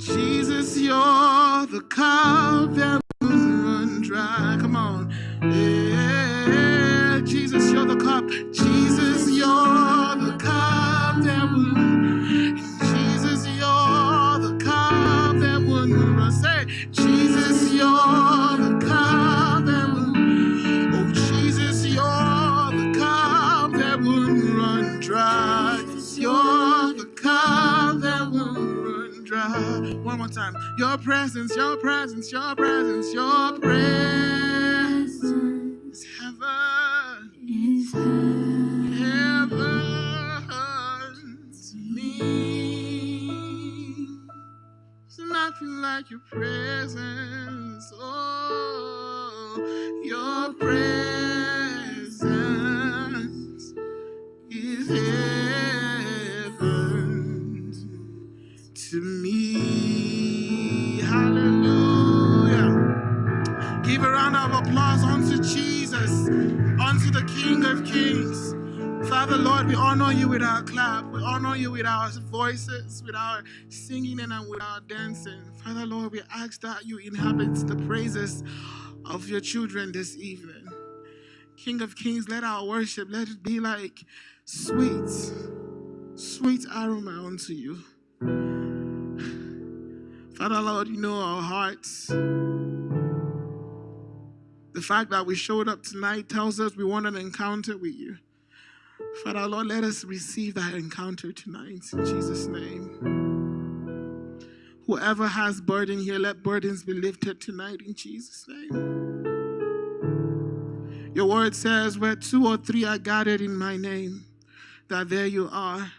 Jesus, you're the cup that won't run dry. Come on. Yeah, Jesus, you're the cup. Jesus, you're the cup that won't. Jesus, you're the cup that wouldn't run. Say, Jesus, you're the cup that wouldn't. Oh, Jesus, you're the cup that wouldn't run dry. You're the cup that wouldn't run dry. One more time. Your presence, your presence, your presence, your presence is heaven. Is heaven to me. There's nothing like your presence. Oh, your presence is heaven to me. Hallelujah. Give a round of applause unto Jesus, unto the King of Kings. Father, Lord, we honor you with our clap. We honor you with our voices, with our singing and with our dancing. Father, Lord, we ask that you inhabit the praises of your children this evening. King of Kings, let our worship, let it be like sweet, sweet aroma unto you. Father, Lord, you know our hearts. The fact that we showed up tonight tells us we want an encounter with you. Father, Lord, let us receive that encounter tonight in Jesus' name. Whoever has burden here, let burdens be lifted tonight in Jesus' name. Your word says, where 2 or 3 are gathered in my name, that there you are.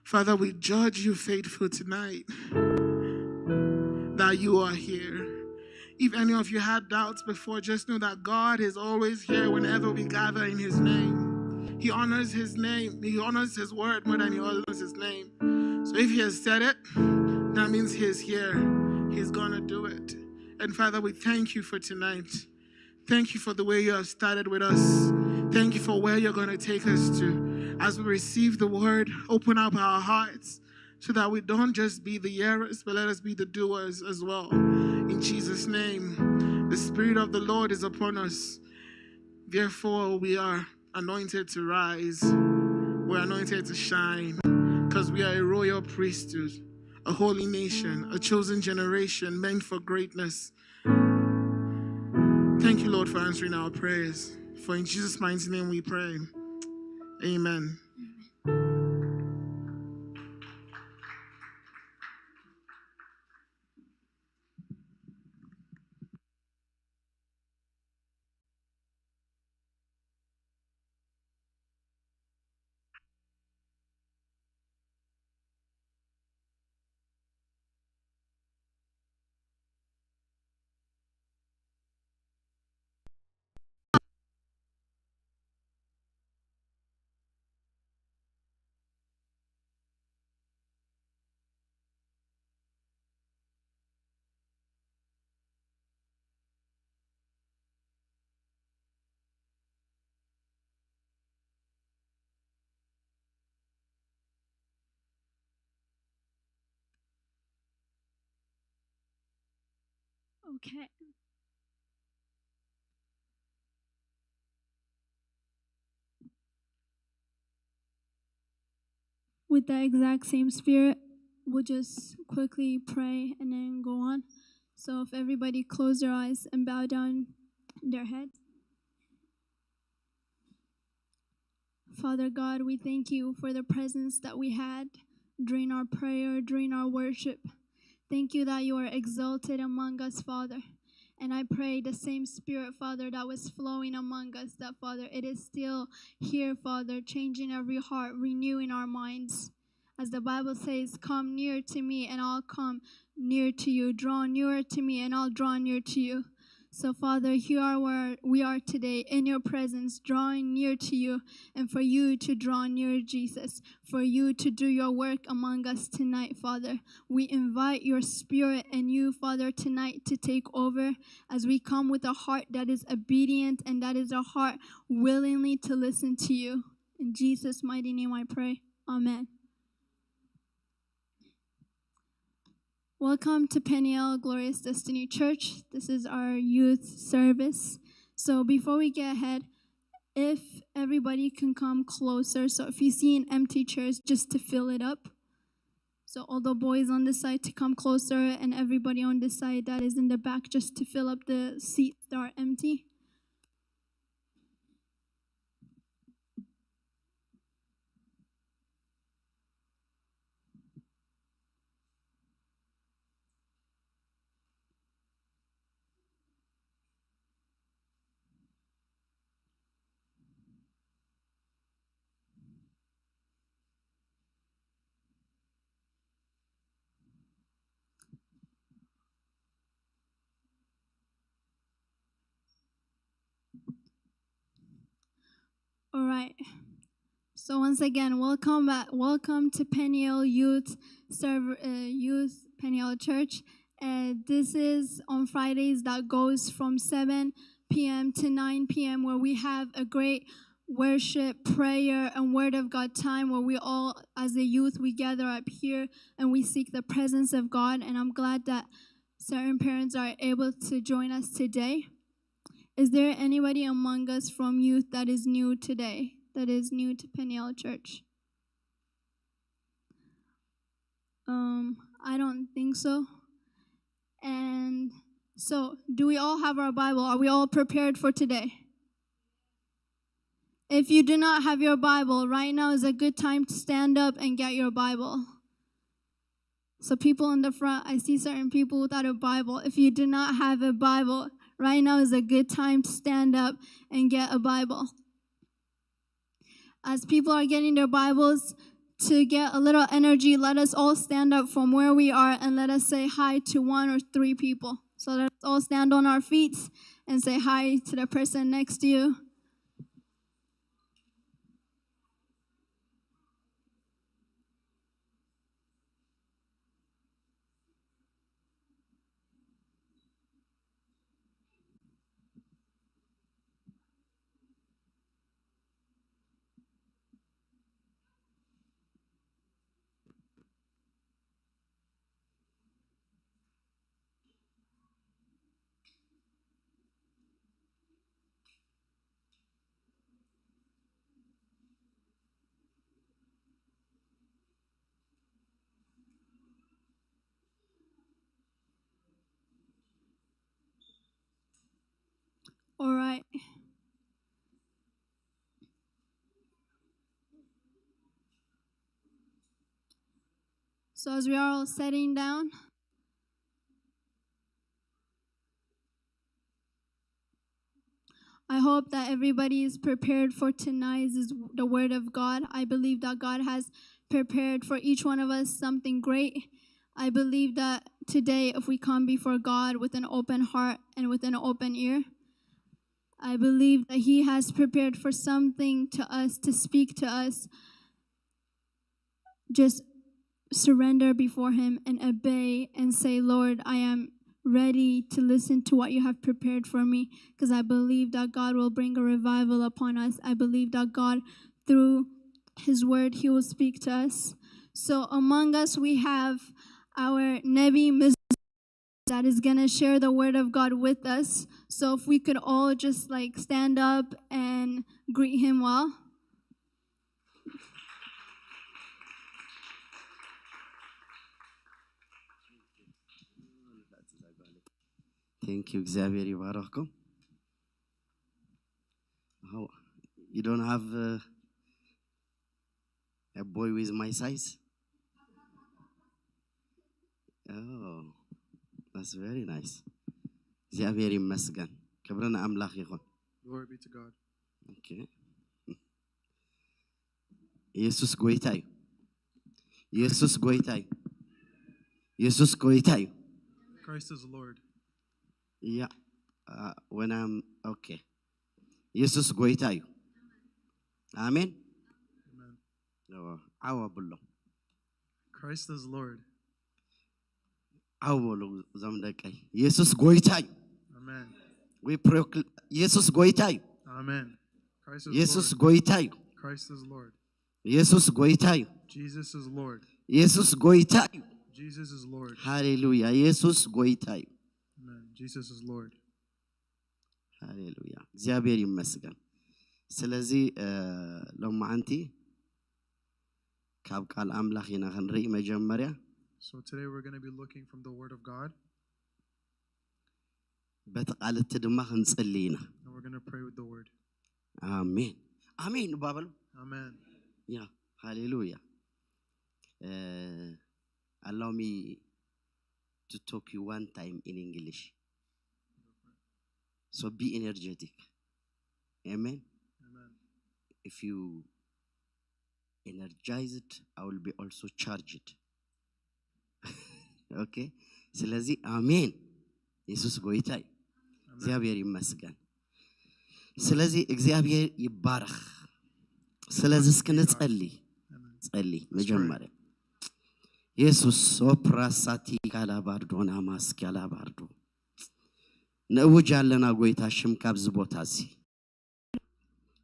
Father, we judge you faithful tonight, that you are here. If any of you had doubts before, just know that God is always here whenever we gather in his name. He honors his name. He honors his word more than he honors his name. So if he has said it, that means he is here. He's going to do it. And Father, we thank you for tonight. Thank you for the way you have started with us. Thank you for where you're going to take us to. As we receive the word, open up our hearts so that we don't just be the hearers, but let us be the doers as well. In Jesus' name, the Spirit of the Lord is upon us. Therefore, we are anointed to rise. We're anointed to shine because we are a royal priesthood, a holy nation, a chosen generation meant for greatness. Thank you, Lord, for answering our prayers. For in Jesus' mighty name we pray. Amen. Okay. With the exact same spirit, we'll just quickly pray and then go on. So if everybody close their eyes and bow down their heads. Father God, we thank you for the presence that we had during our prayer, during our worship. Thank you that you are exalted among us, Father. And I pray the same Spirit, Father, that was flowing among us, that, Father, it is still here, Father, changing every heart, renewing our minds. As the Bible says, come near to me and I'll come near to you. Draw nearer to me and I'll draw near to you. So, Father, here are where we are today in your presence, drawing near to you, and for you to draw near Jesus, for you to do your work among us tonight, Father. We invite your Spirit and you, Father, tonight to take over as we come with a heart that is obedient and that is a heart willingly to listen to you. In Jesus' mighty name I pray. Amen. Welcome to Peniel Glorious Destiny Church. This is our youth service. So before we get ahead, if everybody can come closer, so if you see an empty chairs, just to fill it up. So all the boys on this side to come closer, and everybody on this side that is in the back just to fill up the seats that are empty. All right. So once again, welcome back. Welcome to Peniel Youth Peniel Church. This is on Fridays that goes from 7 p.m. to 9 p.m. where we have a great worship, prayer, and Word of God time where we all, as a youth, we gather up here and we seek the presence of God. And I'm glad that certain parents are able to join us today. Is there anybody among us from youth that is new today, that is new to Peniel Church? I don't think so. And so, do we all have our Bible? Are we all prepared for today? If you do not have your Bible, right now is a good time to stand up and get your Bible. So people in the front, I see certain people without a Bible. If you do not have a Bible, right now is a good time to stand up and get a Bible. As people are getting their Bibles, to get a little energy, let us all stand up from where we are and let us say hi to 1 or 3 people. So let us all stand on our feet and say hi to the person next to you. All right. So as we are all sitting down, I hope that everybody is prepared for tonight's the Word of God. I believe that God has prepared for each one of us something great. I believe that today, if we come before God with an open heart and with an open ear, I believe that He has prepared for something to us, to speak to us. Just surrender before Him and obey and say, Lord, I am ready to listen to what you have prepared for me, because I believe that God will bring a revival upon us. I believe that God, through His word, He will speak to us. So among us, we have our Nebi Ms. that is going to share the word of God with us. So if we could all just stand up and greet him well. Thank you, Xavier ይባረክም. You don't have a boy with my size? Oh, that's very nice. Xavier ይመስገን. ክብርና አምላክ ይሁን. Glory be to God. Okay. ኢየሱስ ጌታ እዩ. ኢየሱስ ጌታ እዩ. ኢየሱስ ጌታ እዩ. Christ is Lord. Yeah. When I'm okay. ኢየሱስ ጌታ እዩ. Amen. Amen. Oh, አዎ ብሎ. Christ is Lord. አዎ ብሎ ዘምደቀይ. ኢየሱስ ጌታ እዩ. Amen. We proclaim ኢየሱስ ጌታ እዩ. Amen. Christ is ኢየሱስ Lord. ጌታ እዩ. Christ is Lord. ኢየሱስ ጌታ እዩ. Jesus is Lord. ኢየሱስ ጌታ እዩ. Jesus is Lord. ሃሌሉያ ኢየሱስ ጎይታ እዩ Amen. Jesus is Lord. ሃሌሉያ እግዚአብሔር ይመስገን ስለዚህ ለማዓንቲ ካብ ቃል አምላኽ ኢና ክንርኢ መጀመርያ So today we're going to be looking from the word of God. በተቃልት ድማ ክንጽልይና And we're going to pray with the word. አሜን አሜን ባበሉ Amen. Yeah, hallelujah. Allow me to talk you one time in English. So be energetic. Amen. Amen. If you energize it, I will be also charged. Okay? ስለዚህ አሜን ኢየሱስ ጎይታይ እግዚአብሔር ይመስገን ስለዚህ እግዚአብሔር ይባረክ ስለዚህ እስክንጸልይ ጸልይ መጀመሪያ ኢየሱስ ኦፕራሳቲ ካላባርዶና ማስካላባርዶ ነውጃለና ጎይታ ሽም ካብዝ ቦታዚ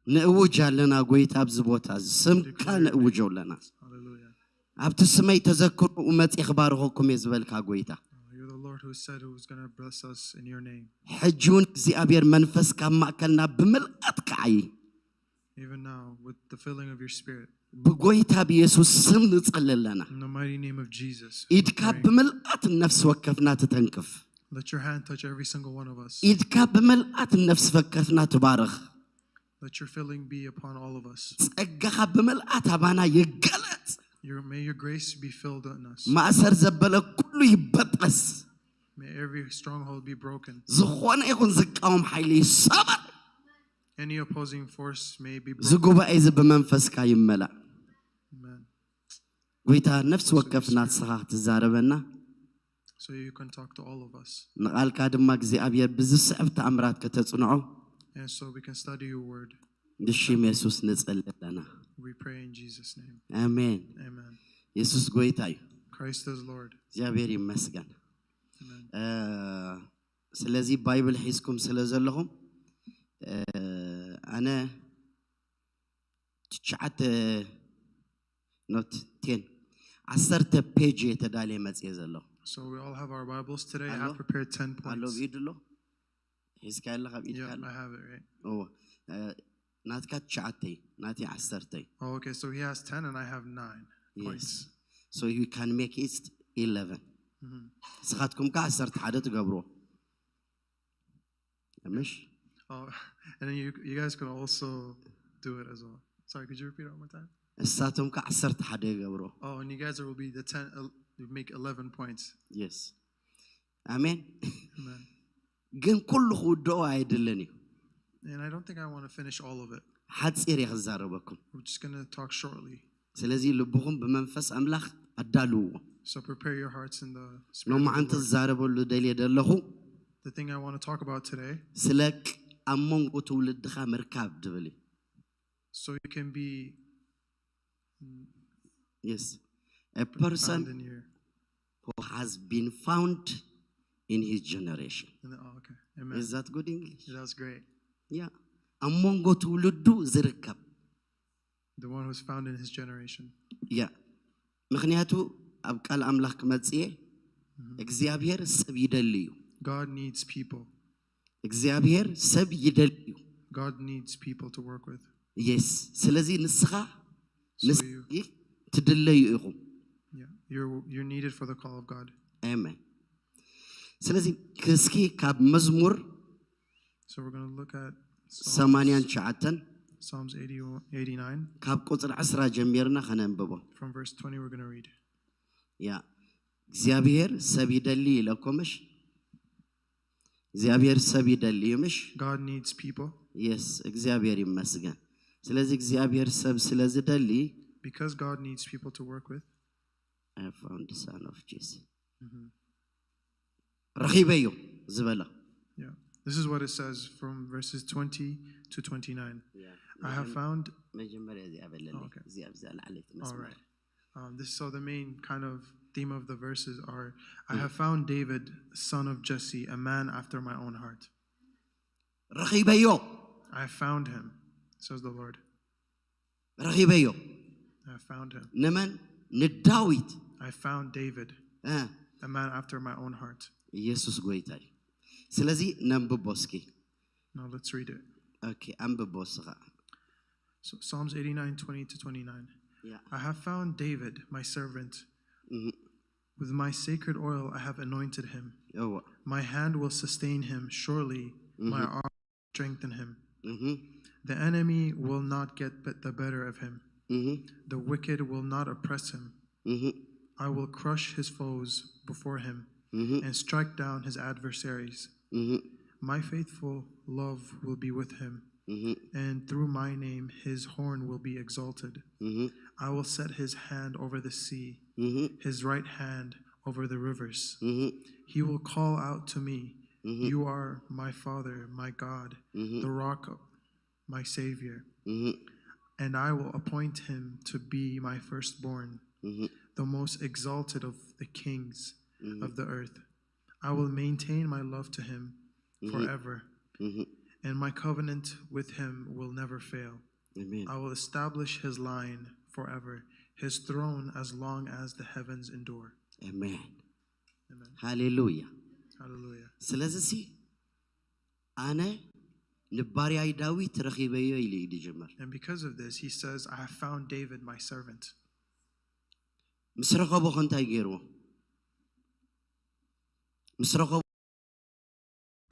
ነውጃለና ጎይታ ካብዝ ቦታዚ ስምካ ነውጆለና Hallelujah. ኣብቲ ስመይ ተዘክሩ ኡመጽ ይኽባርኹም የዝበልካ ጎይታ You're the Lord who said who was going to bless us in your name. ሕጂውን እግዚአብሔር መንፈስ ካብ ማእከልና ብምልአት ከዓይ Even now with the filling of your spirit. በጎይታ በኢየሱስ ስም ንጸልለና In the mighty name of Jesus. ኢድካ ብምልአት ነፍስ ወከፍና ተተንክፍ Let your hand touch every single one of us. ኢድካ ብምልአት ነፍስ ወከፍና ተባረኽ Let your filling be upon all of us. ጸጋኻ ብምልአት አባና ይገለጽ May your grace be filled in us. ማእሰር ዘበለ ኩሉ ይበጠስ May every stronghold be broken. ዝኾነ ይኹን ዝቃወም ኃይሊ ይሰበር Any opposing force may be broken. ዝጉባኤ በመንፈስካ ይመላ Amen. ጎይታ ነፍስ ወከፍና ተስኻ ትዛረበና So you can talk to all of us. ንቃልካ ድማ እግዚአብሔር ብዝስዕብ ተአምራት ከተጽንዖ And so we can study your word. ንሽም ኢየሱስ ንጸልለና We pray in Jesus' name. አሜን Amen. ኢየሱስ ጎይታ እዩ Christ is Lord. እግዚአብሔር ይመስገን Amen. ስለዚህ ባይብል ሒዝኩም ስለዘለኹም አነ ትሽዓተ ኖት 10 10 ፔጅ የተዳለ መጽሔት ዘለኹ So we all have our Bibles today. I Hello? have prepared 10 አሎ points. ቪድሎ ሒዝካ ያለኻ ቪድካ Yeah, I have it, right? ናትካ ትሽዓተ ናቲ 10 Oh, okay. So he has 10 and I have 9 points. yes so you can make it 11 Mhm. ስኻትኩም ከ 11 ትገብሮ ምሽ Oh, and then you guys can also do it as well. Sorry, could you repeat it one more time? እሳቶም ከ 11 ይገብሮ Oh, and you guys will be the 10. You make 11 points. yes አሜን Amen. ግን ኩሉ ኹዶ አይደለን እዩ And I don't think I want to finish all of it. ሓጺር ይኽዛረበኩም We're just going to talk shortly. ስለዚህ ልብኹም ብመንፈስ አምላኽ አዳልዎ So prepare your hearts in the ነው spirit of ማዓንተ the Lord. ዛረበሉ ደልየ ደለኹ The thing I want to talk about today, ስለቅ ኣብ መንጎ ትውልድኻ ምርካብ ድብል እዩ so you can be yes a person found in your. who has been found in his generation Oh, okay. Amen. is that good English Yeah, that's great. yeah ኣብ መንጎ ትውልዱ ዝርከብ The one who's found in his generation. ያ ምክንያቱ ኣብ ቃል አምላኽ ክመጽእ እግዚአብሔር ሰብ ይደል እዩ God needs people. እግዚአብሔር ሰብ ይደል እዩ God needs people to work with. yes ስለዚህ ንስኻ So you, ትድለዩ ኢኹም yeah, you're needed for the call of God. አሜን ስለዚህ እስኪ ካብ መዝሙር So we're going to look at Psalms 89. ካብ ቁጥር 10 ጀሚርና ከነንብቦ From verse 20 we're going to read. ያ እግዚአብሔር ሰብ ይደል ይለኮምሽ እግዚአብሔር ሰብ ይደል ይምሽ God needs people. yes እግዚአብሔር ይመስገን ስለዚህ እግዚአብሔር ሰብ ስለዝደል Because God needs people to work with. I found the son of Jesus ረኺበዮ ዝበላ Yeah. This is what it says from verses 20 to 29. I have found. መጀመሪያ ዚያበለለ Okay. ዚያብዛል አለት All መስመር right. So the main kind of theme of the verses are, I have found David, son of Jesse, a man after my own heart. ረኺበዮ I found him, says the Lord. ረኺበዮ I found him. ነመን ንዳዊት I found David. a man after my own heart. ኢየሱስ ጎይታ እዩ ስለዚህ ነንብቦ እስኪ Now let's read it. ኦኬ አንብቦ እስኻ So Psalms 89:20-29. Yeah. I have found David, my servant. With my sacred oil I have anointed him. My hand will sustain him. Surely my arm will strengthen him. The enemy will not get the better of him. The wicked will not oppress him. I will crush his foes before him and strike down his adversaries. My faithful love will be with him, and through my name his horn will be exalted. I will set his hand over the sea, his right hand over the rivers. He will call out to me, you are my Father, my God, the rock of my Savior. And I will appoint him to be my firstborn, the most exalted of the kings of the earth. I will maintain my love to him forever, and my covenant with him will never fail. Amen. I will establish his line forever, his throne as long as the heavens endure. Amen. Amen. Hallelujah. Hallelujah. ስለዚህ አነ ንባሪያይ ዳዊት ረኺበዮ ኢሉ ይጀምር And because of this, he says, I have found David, my servant. ምስ ረኸቦ እንታይ ገይርዎ ምስ ረኸቦ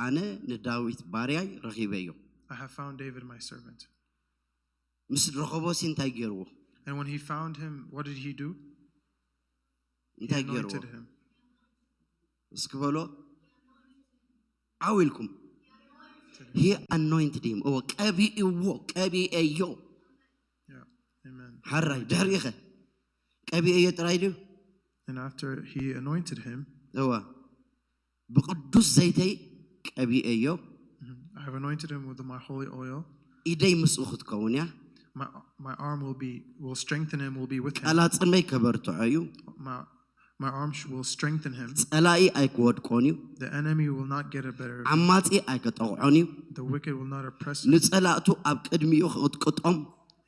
አነ ንዳዊት ባሪያይ ረኺበዮ I have found David, my servant. ምስ ረኸቦሲ እንታይ ገይርዎ And when he found him, what did he do? He እንታይ ገይርዎ anointed him. እስኪ በሎ ዓዊልኩም he anointed him or ቀቢእዮ Yeah. Amen. ሓራይ ድሕሪኸ ቀቢእዮ ጥራይ ድዩ And after he anointed him, እዋ ብቅዱስ ዘይተይ ቀቢእዮ I have anointed him with my holy oil. ኢደይ ምስኡ ክትከውን እያ My arm will strengthen him, will be with him. ቃላፅመይ ከበርትዖ እዩ My arm will strengthen him. ጸላኢ ኣይክወድቆን እዩ The enemy will not get a better. ዓማጺ ኣይከጠቕዖን እዩ The wicked will not oppress him. ንጸላእቱ ኣብ ቅድሚኡ ክቅጥቅጦም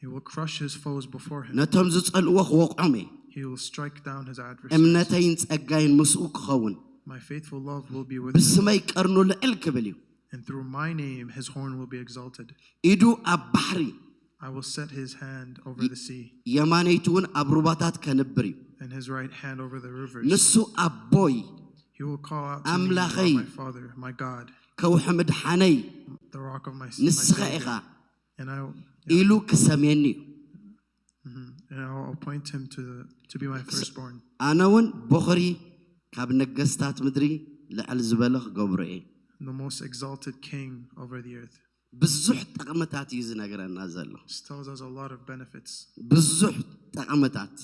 He will crush his foes before him. ነቶም ዝጸልዎ ክወቕዖም እየ He will strike down his adversaries. እምነተይን ጸጋይን ምስኡ ክኸውን My faithful love will be with him. ብስመይ ቀርኑ ልዕል ክብል እዩ And through my name his horn will be exalted. ኢዱ ኣብ ባሕሪ I will set his hand over the sea, የማነይቱ እውን ኣብ ሩባታት ከንብር እዩ and his right hand over the rivers. ንሱ ኣቦይ He will call out to me, ኣምላኸይ my Father, my God, ከውሒ ምድሓነይ the rock of my ንስኻ ኢኻ Savior. And ኢሉ ክሰምየኒ እዩ I will appoint him to be my firstborn. ኣነ እውን በኽሪ ካብ ነገስታት ምድሪ ልዕል ዝበለ ክገብሮ እየ The most exalted king over the earth. ብዙሕ ጠቕምታት እዩ ዝነገረና ዘሎ This tells us a lot of benefits. ብዙሕ ጠቕምታት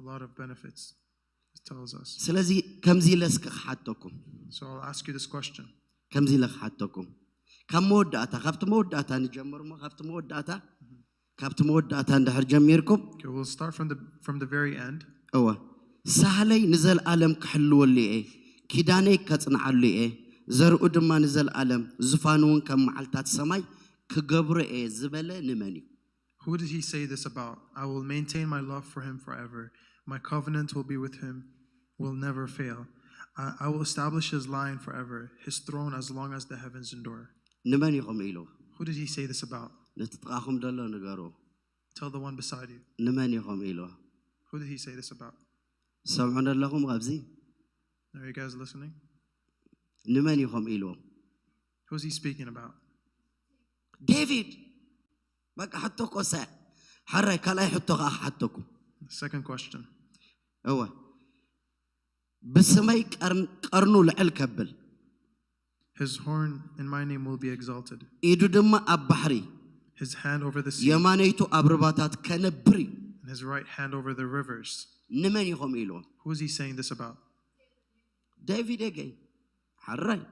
A lot of benefits. It tells us. ስለዚ ከምዚ ኢለስከ ክሓተኩም So I'll ask you this question. ከምዚ ኢለ ክሓተኩም ካብ መወዳእታ ካብቲ መወዳእታ ንጀምር ሞ ካብቲ መወዳእታ እንድሕር ጀሚርኩም Okay, we'll start from the very end. እወ ሳህለይ ንዘለኣለም ክሕልወሉ እየ ኪዳነይ ከጽንዓሉ እየ ዘርኡ ድማ ንዘለኣለም ዙፋኑ እውን ከም መዓልታት ሰማይ ክገብሮ እየ ዝበለ ንመን እዩ Who did he say this about? I will maintain my love for him forever. My covenant will be with him, will never fail. I will establish his line forever, his throne as long as the heavens endure. ንመን ኢኹም ኢሉ Who did he say this about? ንትጥቃኹም ደሎ ንገሩ Tell the one beside you. ንመን ኢኹም ኢሉ Who did he say this about? ሰምዑ ኣለኹም ካብዚ Are you guys listening? ንመን ኢኹም ኢሉ Who's he speaking about? ዴቪድ በቃ ሕቶኮ ሰ ሓራይ ካልኣይ ሕቶ ከዓ ሓተኩም Second question. እወ ብስመይ ቀርኑ ልዕል ከብል His horn in my name will be exalted. ኢዱ ድማ ኣብ ባሕሪ His hand over the sea, የማነይቱ ኣብ ርባታት ከነብር እዩ and his right hand over the rivers. ንመን ኢኹም ኢሉ Who is he saying this about? ዴቪድ ገይ ሓራይ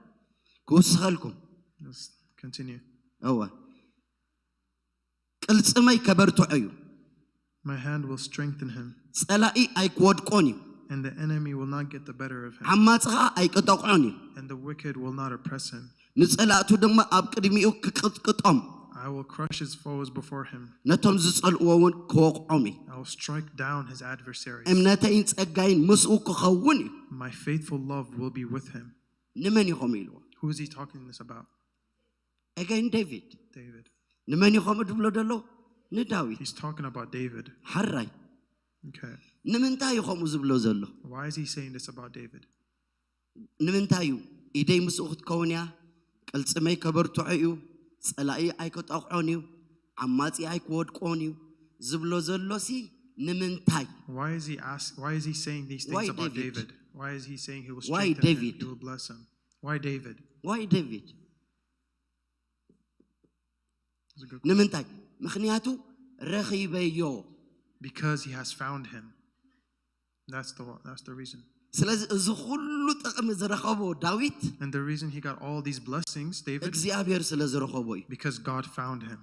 ክውስኸልኩም Let's continue. እወ ቅልጽመይ ከበርትዖ እዩ My hand will strengthen him, ጸላኢ ኣይክወድቆን እዩ and the enemy will not get the better of him, ዓማጽኻ ኣይቅጠቕዖን እዩ and the wicked will not oppress him. ንጸላእቱ ድማ ኣብ ቅድሚኡ ክቅጥቅጦም I I will crush his foes before him. ነቶም ዝጸልእዎ እውን ክወቅዖም እዩ I will strike down his adversaries. እምነተይን ጸጋይን ምስኡ ክኸውን እዩ My faithful love will be with him. ንመን ኢኹም ኢልዎ Who is he talking this about? again David David. ንመን ኢኹም ድብሎ ደሎ ንዳዊት He's talking about David. ሓራይ Okay. ንምንታይ ኢኹም ዝብሎ ዘሎ Why is he saying this about David? ንምንታይ እዩ ኢደይ ምስኡ ክትከውን እያ ቅልጽመይ ከበርትዖ እዩ ጸላኢ ኣይከጣቕዖን እዩ ዓማጺ ኣይክወድቆን እዩ ዝብሎ ዘሎሲ ንምንታይ Why is he saying these things Why about David? David? Why is he saying he will Why strengthen David? him, he will bless him? Why David? why David That's a good ንምንታይ ምክንያቱ ረኺበዮ Because he has found him. That's the reason. ስለዚ እዚ ኩሉ ጥቕሚ ዝረኸቦ ዳዊት And the reason he got all these blessings, David, እግዚአብሔር ስለ ዝረኸቦ እዩ because God found him.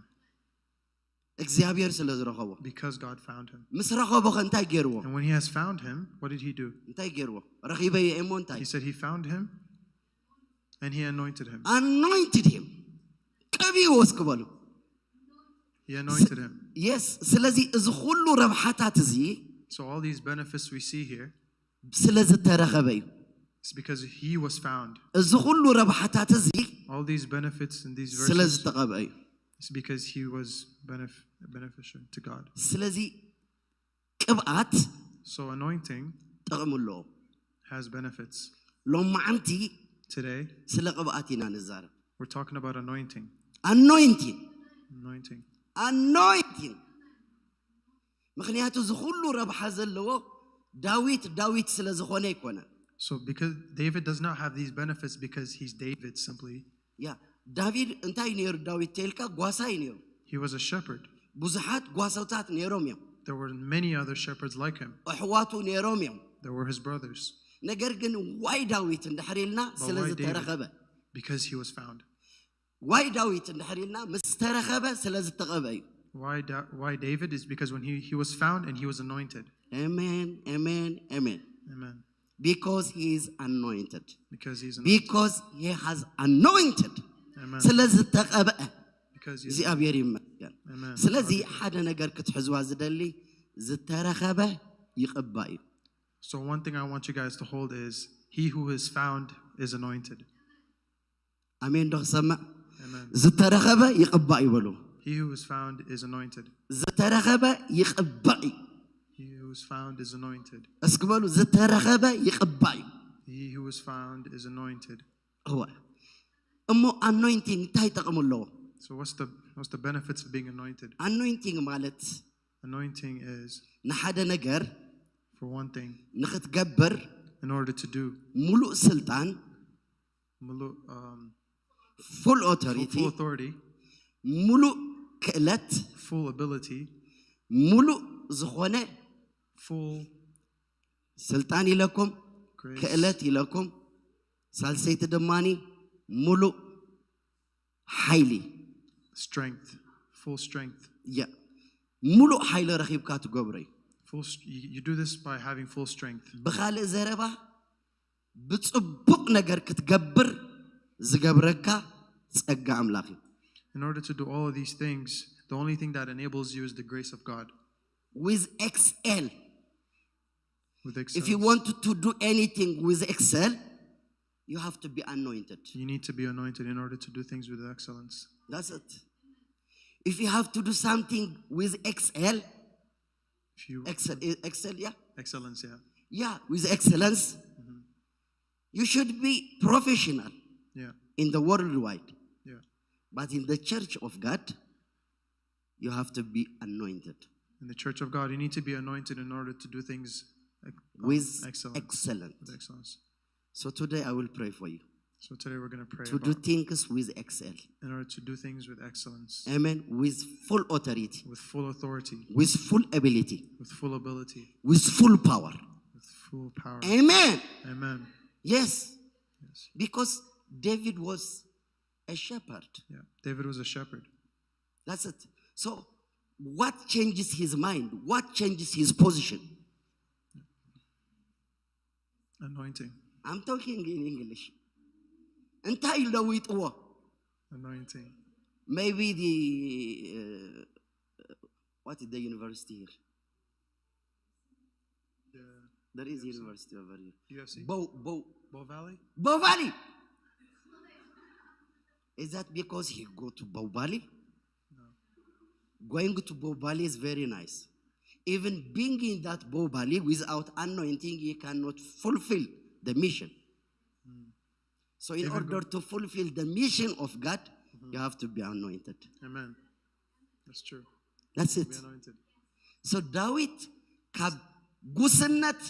እግዚአብሔር ስለ ዝረኸቦ Because God found him. ምስ ረኸቦ ኸ እንታይ ገይርዎ And when he has found him, what did he do? እንታይ ገይርዎ ረኺበዮ እሞ እንታይ He said he found him and he anointed him. anointed him ቀቢዎ እስክበሉ He anointed him. yes ስለዚ እዚ ኩሉ ረብሓታት እዚ So all these benefits we see here, ስለ ዝተረኸበ እዩ it's because he was found. እዚ ኩሉ ረብሓታት እዚ All these benefits in these ስለ verses, ዝተቐበ እዩ it's because he was beneficial to God. ስለዚ ቅብኣት So anointing ጥቕሚ ኣለዎ has benefits. ሎማዓንቲ Today, ስለ ቅብኣት ኢና ንዛረብ we're talking about anointing. anointing Anointing. anointing ምክንያቱ እዚ ኩሉ ረብሓ ዘለዎ ዳዊት ስለ ዝኾነ ይኮነ So because David does not have these benefits because he's David simply. ያ ዳዊት እንታይ ነይሩ ዳዊት ተልካ ጓሳይ ነይሩ He was a shepherd. ብዙሓት ጓሳውታት ነይሮም እዮም There were many other shepherds like him. ኣሕዋቱ ነይሮም እዮም There were his brothers. ነገር ግን ዋይ ዳዊት እንድሕር ኢልና ስለ why ዝተረኸበ Because he was found. ዋይ ዳዊት እንድሕር ኢልና ምስ ተረኸበ ስለ ዝተቐበ እዩ Why David is because when he was found and he was anointed. amen amen amen Amen. because he is anointed Because he's anointed. because he has anointed Amen. ስለ ዝተቐበ Because he's እግዚአብሔር ይመስገን Amen. ስለዚ ሓደ ነገር ክትሕዝዋ ዝደሊ ዝተረኸበ ይቕባ እዩ So one thing I want you guys to hold is he who is found is anointed. ኣሜን ዶ ክሰማዕ Amen. ዝተረኸበ ይቕባ ይበሉ He who is found is anointed. ዝተረኸበ ይቕባ እዩ He who is found is anointed. እስኪ በሉ ዝተረኸበ ይቕባ እዩ He who is found is anointed. እወ እሞ ኣኖይንቲንግ እንታይ ጠቕሙ ኣለዎ So what's the benefits of being anointed? ኣኖይንቲንግ ማለት Anointing is, ንሓደ ነገር for one thing, ንኽትገብር in order to do ሙሉእ ስልጣን ፉል ኦቶሪቲ full authority, ሙሉእ ክእለት full ability, ሙሉእ ዝኾነ full ስልጣን ኢለኩም grace, ክእለት ኢለኩም ሳልሰይቲ ድማኒ ሙሉእ ሓይሊ strength, full strength. ያ ሙሉእ ሓይሊ ረኺብካ ትገብሮ እዩ You do this by having full strength. ብኻልእ ዘረባ ብጽቡቕ ነገር ክትገብር ዝገብረካ ጸጋ ኣምላኽ እዩ In order to do all of these things, the only thing that enables you is the grace of God. with excel With if excellence. you want to do anything with excel you have to be anointed You need to be anointed in order to do things with excellence. that's it if you have to do something with excel If you excel yeah excellence, yeah. yeah with excellence you should be professional Yeah. in the worldwide Yeah. but in the church of God you have to be anointed In the church of God, you need to be anointed in order to do things with excellence. excellence With excellence. so today I will pray for you So today we're going to pray to do about things with excel in order to do things with excellence, amen with full authority with full authority, with full ability with full ability, with full power with full power. amen Amen. yes Yes. because David was a shepherd Yeah. David was a shepherd. that's it so what changes his mind what changes his position Anointing. I'm talking in English እንታይ ለውጥዎ Anointing. maybe the what is the university here? There is university over here. UFC? Bow Valley? Bow Valley. Is that because he go to Bow Valley? No. Going to Bow Valley is very nice. Even being in that Bow Valley without anointing, you cannot fulfill the mission. So in order to fulfill the mission of God, you have to be anointed. Amen. That's true. That's it. Be anointed. So David ካብ ጉስነት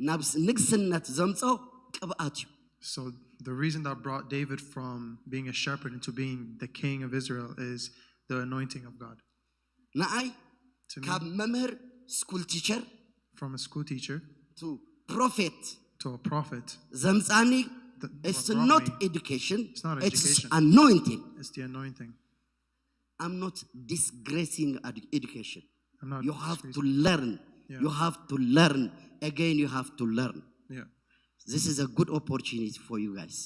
ናብ ንግስነት ዘምፀው ቅብኣት እዩ። So the reason that brought David from being a shepherd into being the king of Israel is the anointing of God. ንኣይ To me, ካብ መምህር ስኩል ቲቸር from a school teacher to prophet to a prophet, ዘምፃኒ it's brought not me. education, It's not it's education. anointing. It's the anointing. I'm not disgracing education. I'm not You have to disgracing. learn. Yeah. You have to learn. Again, you have to learn. Yeah. This is a good opportunity for you guys.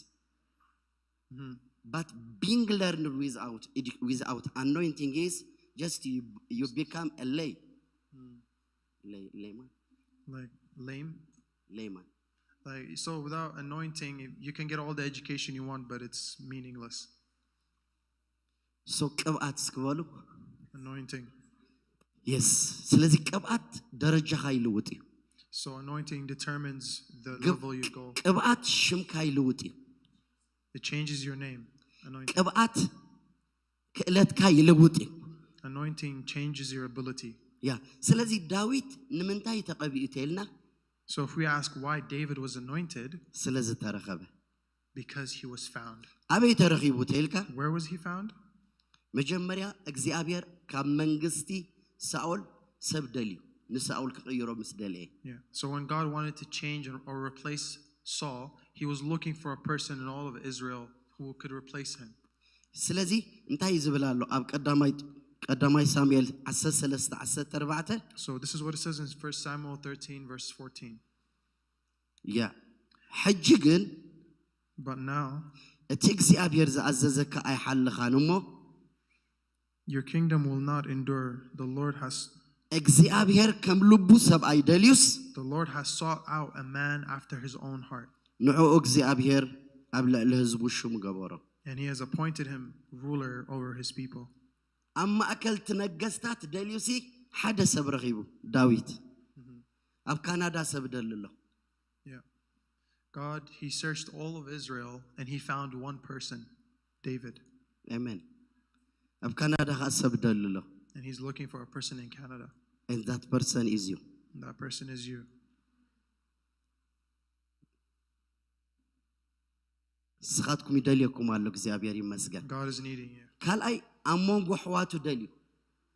But being learned without anointing is just you become a layman. Like lame. Layman. Like, so without anointing, you can get all the education you want, but it's meaningless. So ቅብኣት እስክበሉ Anointing. yes. ስለዚ ቅብኣት ደረጃኻ ይልውጥ እዩ። So anointing determines the level you go. ቅብኣት ሽምካ ይልውጥ እዩ። It changes your name. Anointing. ቅብኣት ክእለትካ ይልውጥ እዩ። Anointing changes your ability. ያ ስለዚ ዳዊት ንምንታይ ተቐቢኡ ተይልና So if we ask why David was anointed, ስለ ዝተረኸበ because he was found. ኣበይ ተረኺቡ ተይልካ Where was he found? መጀመርያ እግዚአብሔር ካብ መንግስቲ ሳኦል ሰብ ደልዩ ንሳኦል ክቕይሮ ምስ ደልየ Yeah. So when God wanted to change or replace Saul, he was looking for a person in all of Israel who could replace him. ስለዚ እንታይ ዝብል ኣሎ ኣብ ቀዳማይ ሳሙኤል 13:14 So this is what it says in 1 Samuel 13 verse 14. ያ ሕጂ ግን But now እቲ እግዚአብሔር ዝኣዘዘካ ኣይሓልኻን እሞ your kingdom will not endure. እግዚአብሔር ከም ልቡ ሰብኣይ ደልዩስ The Lord has sought out a man after his own heart. ንዑ እግዚአብሔር ኣብ ልዕሊ ህዝቡ ሹም ገበሮ And he has appointed him ruler over his people. ኣብ ማእከልቲ ነገስታት ደልዩሲ ሓደ ሰብ ረኺቡ ዳዊት ኣብ ካናዳ ሰብ ደልሎ Yeah. God, he searched all of Israel and he found one person, David. አሜን ኣብ ካናዳ ሰብ ደልሎ And he's looking for a person in Canada. and that person is you And that person is you. ስኻትኩም ይደልየኩም ኣሎ እግዚአብሔር ይመስገን God is needing you. ካልኣይ ኣብ መንጎ ኣሕዋቱ ደልዩ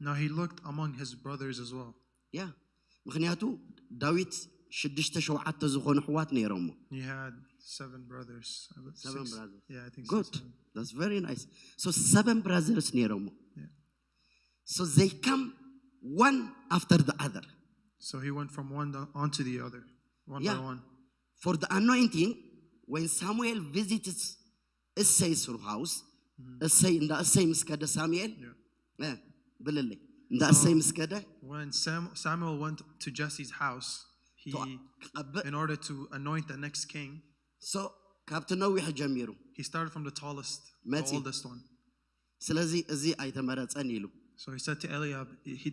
Now he looked among his brothers as well. ያ ምክንያቱ ዳዊት 6-7 ዝኾኑ ኣሕዋት ነይሮሞ He had 7 brothers. 7 Six. brothers Yeah, I think good so. that's very nice so 7 brothers ነይሮሞ Yeah. so they come one after the other So he went from one onto the other, one Yeah. by one. for the anointing when Samuel visits Isai's house Isai ምስከደ ሳሙኤል Yeah. ብልልኝ እንዳ Isai ምስከደ When Samuel went to Jesse's house, in order to anoint the next king, so ካብቲ ነዊሕ ጀሚሩ he started from the tallest, the Matthew. oldest one. ስለዚ እዚ ኣይተመረፀን ኢሉ So he said to Eliab,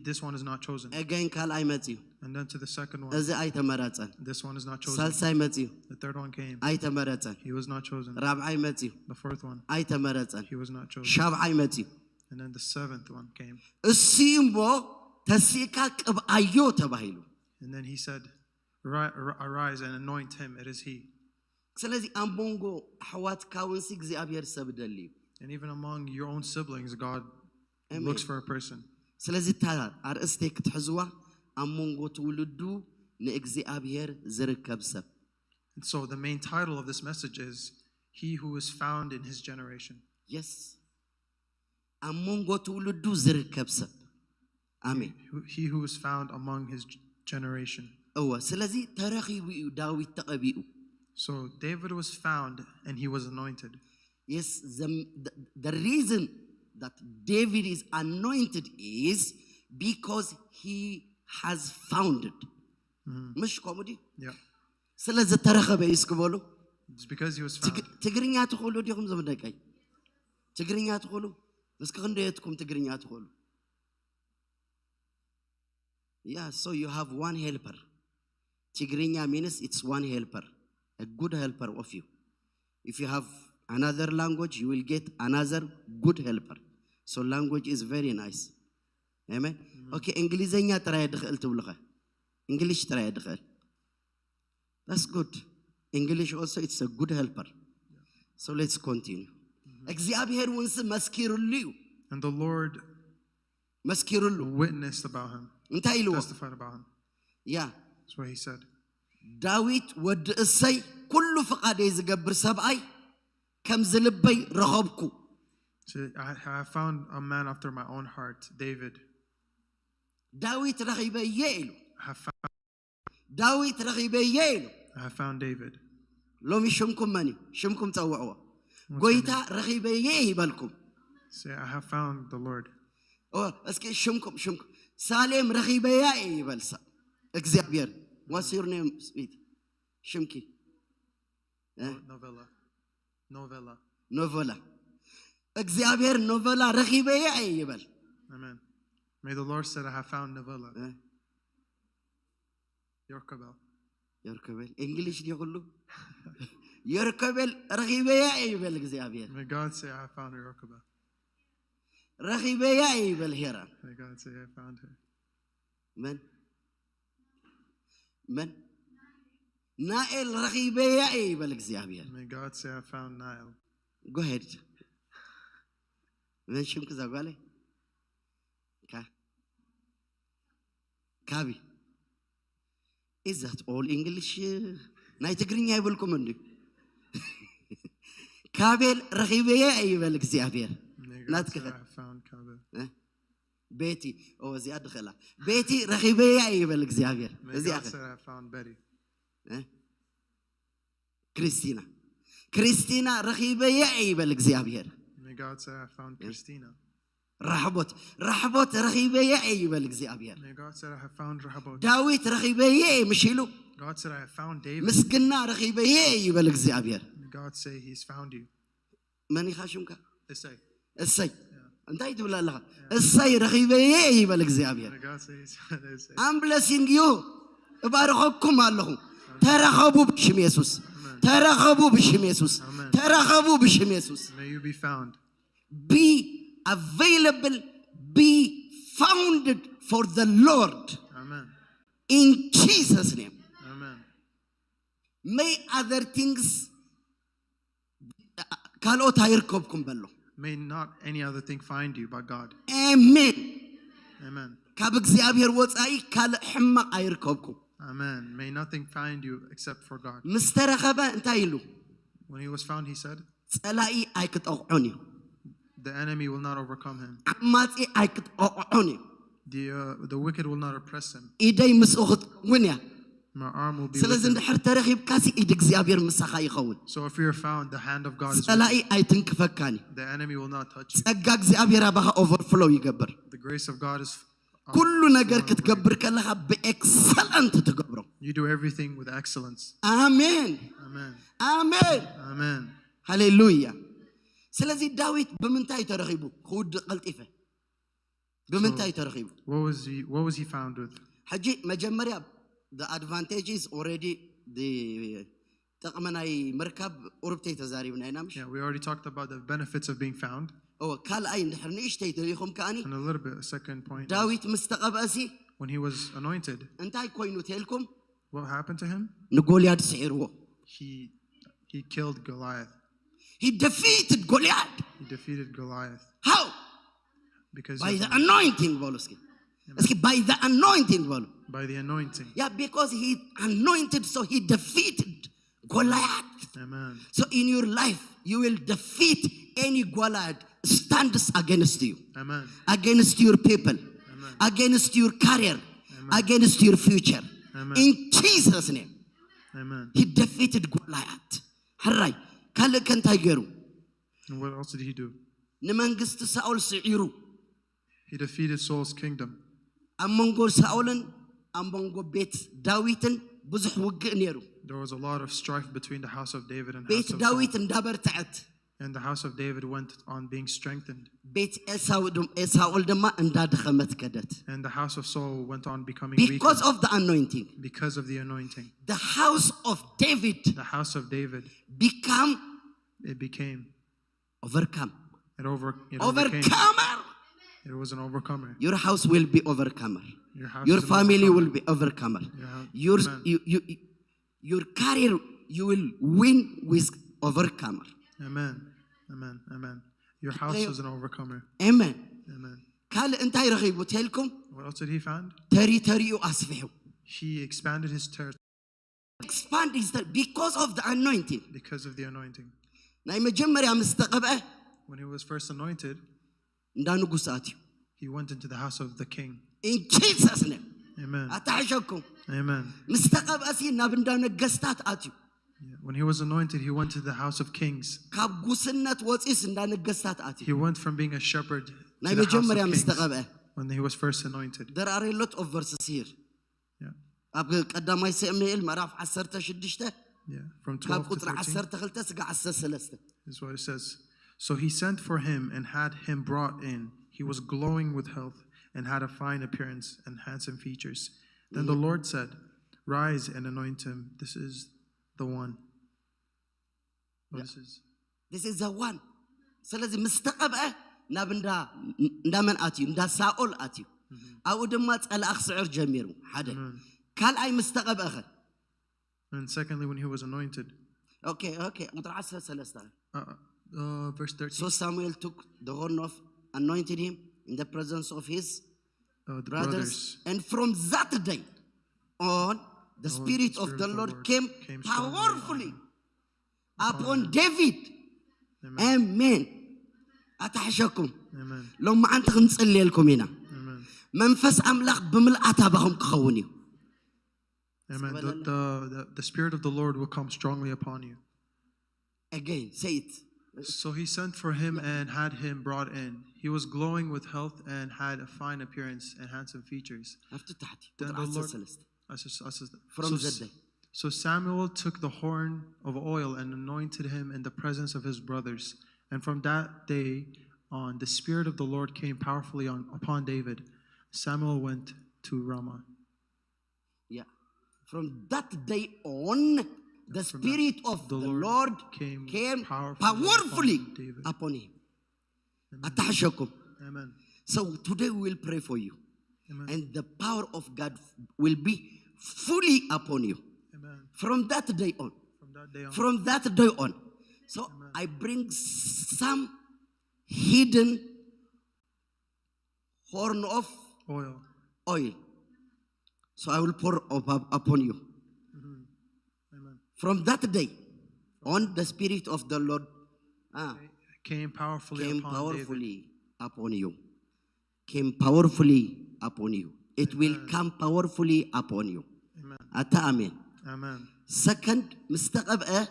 this one is not chosen. again ካልኣይ መፅዩ And then to the second one, እዚ ኣይተመረፀን this one is not chosen. ሳልሳይ መፅዩ The third one came. ኣይተመረፀን He was not chosen. ራብዓይ መፅዩ The fourth one, ኣይተመረፀን he was not chosen. ሻብዓይ መፅዩ And then the seventh one came. እሱ እሞ ተሲካ ቅብኣዮ ተባሂሉ And then he said, arise and anoint him. It is he. ስለዚ ኣብ መንጎ ኣሕዋትካ ውንሲ እግዚኣብሔር ሰብ ደልዩ And even among your own siblings, God Amen. looks for a person. ስለዚ ኣርእስተይ ክትሕዝዋ ኣብ መንጎ ትውልዱ ንእግዚኣብሔር ዝርከብ ሰብ And so the main title of this message is He Who is Found in His Generation. yes ኣብ መንጎ ትውልዱ ዝርከብ ሰብ ኣሜን He who is found among his generation. እወ ስለዚ ተረኺቡ እዩ ዳዊት ተቐቢኡ So David was found and he was anointed. yes the reason that David is anointed is because he has found it. مش comedy. Yeah. ስለዚህ ተረኸበ ይስክበሉ It's because he was found. ትግርኛ ትኸሉ ዲኹም ዘመደቀይ ትግርኛ ትኸሉ እስከ ክንደየትኩም ትግርኛ ትኸሉ Yeah, so you have one helper. Tigrinya means it's one helper, a good helper of you. If you have another language, you will get another good helper. So language is very nice. Amen. Okay, Englishnya try دخل تبلغه. English try دخل. That's good. English also it's a good helper. So let's continue. እግዚአብሔር ወንስ መስኪሩልዩ. And the Lord መስኪሩሉ. witnessed about him. Testified about him. Yeah. That's what he said. David ወድ እሰይ ኩሉ ፈቃደ ይዝገብር ሰብአይ ከም ዝልበይ ረኸብኩ. So I found a man after my own heart, David. ዳዊት ረኺበየ ኢሉ. I have found, ዳዊት ረኺበየ ኢሉ. I have found David. ሎሚ ሽምኩም መን ሽምኩም ፀውዕዎ. ጎይታ ረኺበየ ይበልኩም. Say, I have found the Lord. እስኪ ሽምኩም ሳሌም ረኺበያ ይበልሳ. እግዚአብሔር What's your name, sweet? Shimki. Novella. እግዚአብሔር ኖቨላ ረኺበየ ይበል. Amen. May the Lord said I have found Novella. Yorkabel. English ዲኹሉ Yorkabel ረኺበየ ይበል እግዚአብሔር. May God say I have found Yorkabel. ረኺበየ ይበል ሄራን. May God say I found her. من نائل رخيبية أي بالإግዚአብሔር. May God say I found Nile. Go ahead. من شو كذا قالي؟ كابي. Is that all English? ناي تقريني هاي بالكم عندي. كابل رخيبية أي بالإግዚአብሔር. May God say I found Kabel. بيتي أو زيادة خلا بيتي رخيبية أي بالإግዚአብሔር. God said I found Betty. كريستينا رخيبية أي بالإግዚአብሔር. May God say I found Christina. رحبوت رخيبية أي بالإግዚአብሔር. May God said I have found Rahabot. داويت رخيبية مشيلو. God said I have found David. مسكنا رخيبية أي بالإግዚአብሔር. May God say he's found you. ماني خاشمك. Isai. أنت تقول الله الصي رخيبية بالإግዚአብሔር. I'm blessing you. أبارككم الله. ترخبوا بشم يسوس. ترخبوا بشم يسوس. ترخبوا بشم يسوس. May you be found. Be available. Be founded for the Lord. Amen. In Jesus' name. Amen. May other things كالوت هيركبكم بالله. May not any other thing find you but God. Amen. Amen. ካብ እግዚአብሔር ወፃኢ ካልእ ሕማቕ ኣይርከብኩም. Amen. May nothing find you except for God. ምስ ተረኸበ እንታይ ኢሉ? When he was found, he said, ፀላኢ ኣይክጠቕዖን እዩ. the enemy will not overcome him. ዓማጺ ኣይክጠቕዖን እዩ. The wicked will not oppress him. ኢደይ ምስኡ ክትውን እያ. My arm will be ስለዚ with him. እንድሕር ተረኺብካሲ ኢድ እግዚአብሔር ምሳኻ ይኸውን. So if you're found, the hand of God is with ፀላኢ you. ኣይትንክፈካኒ. The enemy will not touch you. ፀጋ እግዚአብሔር ኣባኻ ኦቨርፍሎው ይገብር. The grace of God is ኩሉ ነገር ክትገብር ከለኻ ብኤክሰለንት ትገብሮ. You do everything with excellence. አሜን. Amen. አሜን. Amen. ሃሌሉያ። ስለዚህ ዳዊት በምንታይ ተረኺቡ? ክውድ ቀልጢፈ በምንታይ ተረኺቡ? What was he found with? ሕጂ መጀመርያ the advantage is already the ጠቕመናይ ምርካብ ቁርብተይ ተዛሪብና ኢና ምሽ? Yeah, we already talked about the benefits of being found. ካልኣይ እንድሕር ንእሽተይ ተሪኹም ከኣኒ And a little bit, a second point. ዳዊት ምስ ተቐብአሲ When he was anointed, እንታይ ኮይኑ ተልኩም? what happened to him? ንጎልያድ ስዒርዎ. He killed Goliath. He defeated Goliath. He defeated Goliath. How? Because by the anointing በሉ እስኪ by the anointing በሉ. By the anointing. Yeah, because he anointed, so he defeated Goliath. Amen. So in your life, you will defeat any Goliath stands against you. Amen. Against your people. Amen. Against your career. Amen. Against your future. Amen. In Jesus' name. Amen. He defeated Goliath. Harai. Kale kan tigeru. And what else did he do? نمنجست ساول سعيرو He defeated Saul's kingdom. أمونغو ساولن أمونغو بيت داويتن بزح وقع نيرو There was a lot of strife between the house of David and بيت house of Saul. داويتن دابر تعت And the house of David went on being strengthened. بيت إساول دما انداد خمت كدت. And the house of Saul went on becoming Because weaker of the anointing. because of the anointing. The house of David The house of David, it became, overcome. it overcame. Overcomer. It was an overcomer. Your house will be overcomer. Your Your is an family overcomer. will be overcomer. Your house- Your career, you will win with overcomer. Amen. Amen. Amen. Your house is an overcomer. Amen. Amen. قال انتي رغيبو تلكم What else did he find? تريتوريو أسفحو. He expanded his territory Expand is that because of the anointing. because of the anointing. ناي مجمريا مستقبئة When he was first anointed, ندانو قساتيو. he went into the house of the king. In Jesus' name. Amen. أتعشقكم. Amen. مستقبئة سي نابندانو قستات آتيو. Yeah. When he was anointed, he went to the house of kings. كاب قسنات وطيس ندانو قستات آتيو. He went from being a shepherd to ناي the house مجمريا of kings مستقبئة. when he was first anointed. There are a lot of verses here. Yeah. أب قدامي سأميل مراف عسرت شدشته. Yeah. From كاب 12 to قطر 13 عسرت خلته سقع عسر سلسته. is what it says. So he sent for him and had him brought in. He was glowing with health and had a fine appearance and handsome features. Then the Lord said, "Rise and anoint him. This is the one." Yeah. This is This is the one. سلزي مستقبة نابندا ندامن آتيو ندا ساول آتيو. أو دمات الأخ سعر جميرو حدا. كال أي مستقبة أخر. And secondly, when he was anointed, Okay. قطر عسر سلسته. verse 13, So Samuel took the horn of anointed him in the presence of his the brothers. And from that day on, the Spirit of the Lord came strongly powerfully upon David. Amen. أتحشكم. Amen. لما أنت نصلي لكم هنا. Amen. منفس أملاق بملأتها بهم كخوني. Amen. The Spirit of the Lord will come strongly upon you. Again, say it. So he sent for him and had him brought in. He was glowing with health and had a fine appearance and handsome features. Then the Lord, From that day. So Samuel took the horn of oil and anointed him in the presence of his brothers. And from that day on, the Spirit of the Lord came powerfully upon David. Samuel went to Ramah. Yeah. From that day on, the Spirit of the Lord came powerfully upon him. Amen. So today we will pray for you. Amen. And the power of God will be fully upon you. Amen. From that day on. From that day on. So amen. I bring some hidden horn of oil. So I will pour upon you. Amen. From that day on, the Spirit of the Lord came powerfully upon you. Came powerfully upon you. It will come powerfully upon you. Amen. Amen. Second, مستقبل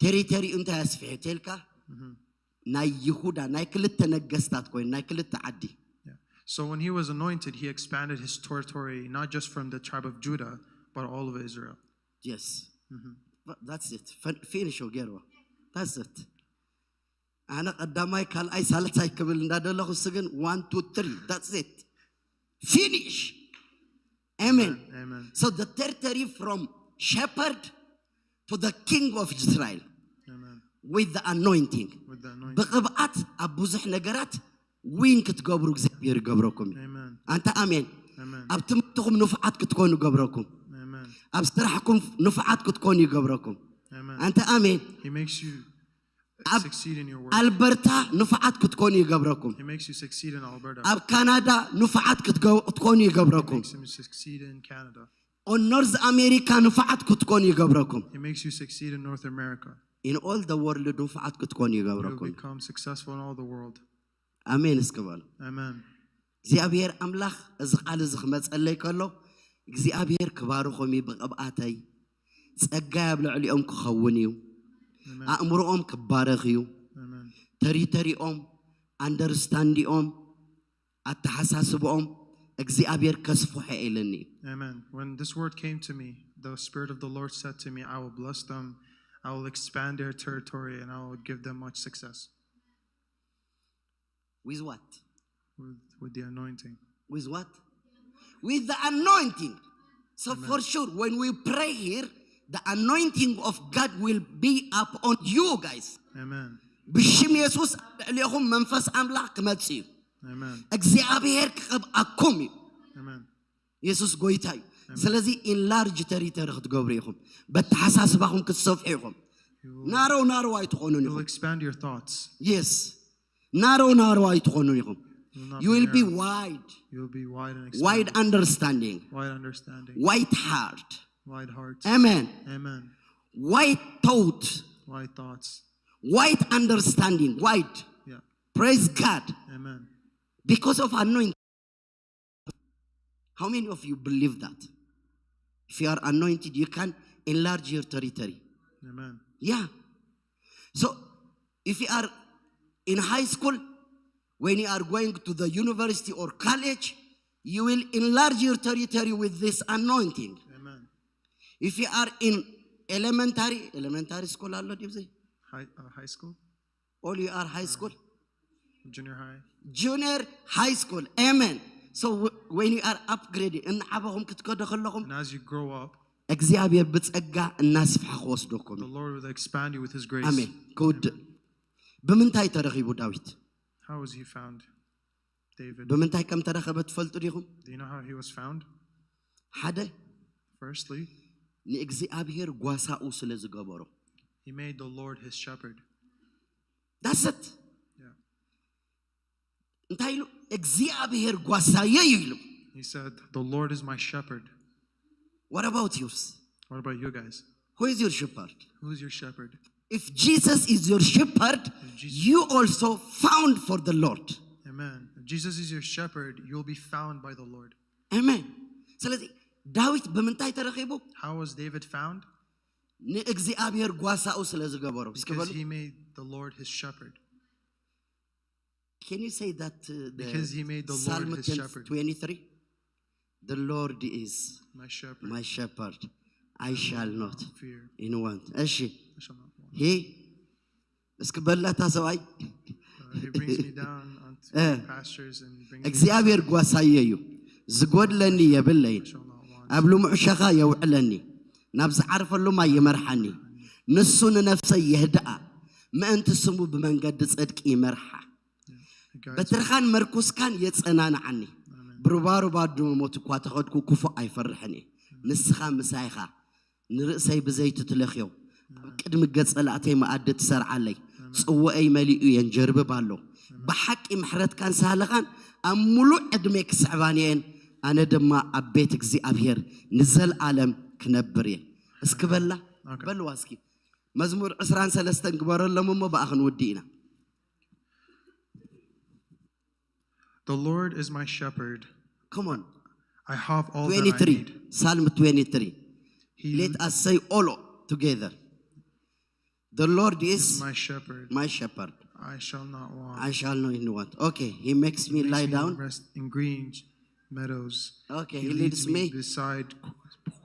territory أنت هسفه تلك ناي يهودا ناي كلت نجستات كوين ناي كلت عدي. So when he was anointed, he expanded his territory not just from the tribe of Judah, but all of Israel. Yes. That's it. Finish Ogerwa. That's it. أنا قدامي كال أي سالت ساي قبل نادر له سجن 1 2 3. That's it. Finish. Amen. Amen. So the territory from shepherd to the king of Israel. Amen. With the anointing. بقبعات أبوزح نجارات وين كتقبروا زبير قبركم. Amen. أنت آمين. Amen. أبتمتكم نفعات كتكونوا قبركم. Amen. أبسترحكم نفعات كتكونوا قبركم. Amen. أنت آمين. He makes you succeed in your work. ألبرتا نفعات كتكونوا قبركم. He makes you succeed in Alberta. أب كندا نفعات كتكونوا قبركم. He makes you succeed in Canada. On North America نفعات كتكونوا قبركم. He makes you succeed in North America. In all the world نفعات كتكونوا You قبركم. will become successful in all the world. آمين اسكبال. Amen. እግዚአብሔር አምላክ እዚ ቃል እዚ ክመፀለይ ከሎ እግዚአብሔር ክባርኾም ብቕብኣተይ ጸጋ ኣብ ልዕሊኦም ክኸውን እዩ ኣእምሮኦም ክባረኽ እዩ ተሪተሪኦም understandiኦም ኣተሓሳስቦኦም እግዚአብሔር ከስፉሐ ኢለኒ Amen. When this word came to me, the Spirit of the Lord said to me, I will bless them, I will expand their territory, and I will give them much success. with what With the anointing. with what with the anointing so Amen. for sure when we pray here the anointing of God will be up on you guys Amen. ብሽም ኢየሱስ ለኹም መንፈስ አምላክ ክመጽ እዩ Amen. እግዚአብሔር ክቀብአኩም እዩ Amen. ኢየሱስ ጎይታ እዩ ስለዚ ኢንላርጅ ቴሪቶሪ ክትገብሩ ኢኹም በተሓሳስባኹም ክትሰፍሑ ኢኹም ናሮ ኣይትኾኑን You will ኢኹም expand your thoughts. yes ናሮ ኣይትኾኑን ኢኹም You will not you will be narrow. wide You will be wide and expanded. wide understanding Wide understanding. wide heart Wide heart. amen Amen. wide thought Wide thoughts. wide understanding wide Yeah. praise God Amen. because of anointing. How many of you believe that if you are anointed you can enlarge your territory? Amen. Yeah. So if you are in high school, when you are going to the university or college, you will enlarge your territory with this anointing. Amen. If you are in elementary school, High school? all you are high school, Junior high? junior high school, amen. So when you are upgrading, And as you grow up, እግዚአብሔር በጸጋ እናስፍሐ ወስዶኩም the Lord will expand you with His grace. አሜን good በምንታይ ተረኺቡ ዳዊት How was he found? David. በምንታይ ከም ተረኸበ ትፈልጡ ዲኹም Do you know how he was found? ሓደ Firstly, ንእግዚአብሔር ጓሳኡ ስለ ዝገበሮ he made the Lord his shepherd. that's it Yeah. እንታይ ኢሉ እግዚአብሔር ጓሳየ ይሉ He said, the Lord is my shepherd. what about you What about you guys? who is your shepherd Who's your shepherd? if Jesus is your shepherd Jesus- you also found for the Lord Amen. If Jesus is your shepherd, you'll be found by the Lord. amen ስለዚህ ዳዊት በምንታይ ተረኺቡ How was David found? ንእግዚአብሔር ጓሳኡ ስለ ዝገበሮ Because he made the Lord his shepherd. can you say that Because he made the Lord Psalm his shepherd. 23 the Lord is My shepherd. my shepherd I shall not Fear. in want እሺ I shall not want. he እስከ በላታ ሰዋይ He brings me down onto Eh. pastures and brings me. እግዚአብሔር ጓሳየ እዩ ዝጎድለኒ የብለይን I shall not want. ኣብ ልሙዕሸኻ የውዕለኒ ናብ ዝዓርፈሉማ ይመርሓኒ ንሱ ንነፍሰይ የህድኣ ምእንቲ ስሙ ብመንገዲ ጽድቂ ይመርሓ He guides me. በትርኻን መርኩስካን የጸናንዓኒ ብሩባሩባ ድመሞት እኳ ተኸድኩ ክፉእ ኣይፈርሕኒ ንስኻ ምሳይኻ ንርእሰይ ብዘይቲ ትለኽዮ ኣብ ቅድሚ ገጽ ጸላእተይ መኣዲ ትሰርዓለይ ጽውአይ መሊኡ የንጀርብብ ኣሎ ብሓቂ ምሕረትካን ሳህለኻን ኣብ ሙሉእ ዕድሜ ክስዕባን እየን ኣነ ድማ ኣብ ቤት እግዚኣብሔር ንዘለኣለም ክነብር እየ እስኪ በላ በልዋ እስኪ መዝሙር 23 ግበረሎም እሞ በኣኽን ውዲ ኢና The Lord is my shepherd. come on I have all that I 23 need. Psalm 23 He let us say all together the Lord is is my shepherd. my shepherd I shall not want. I shall not want okay he makes me Makes lie me down rest in green meadows. okay He he leads leads me me beside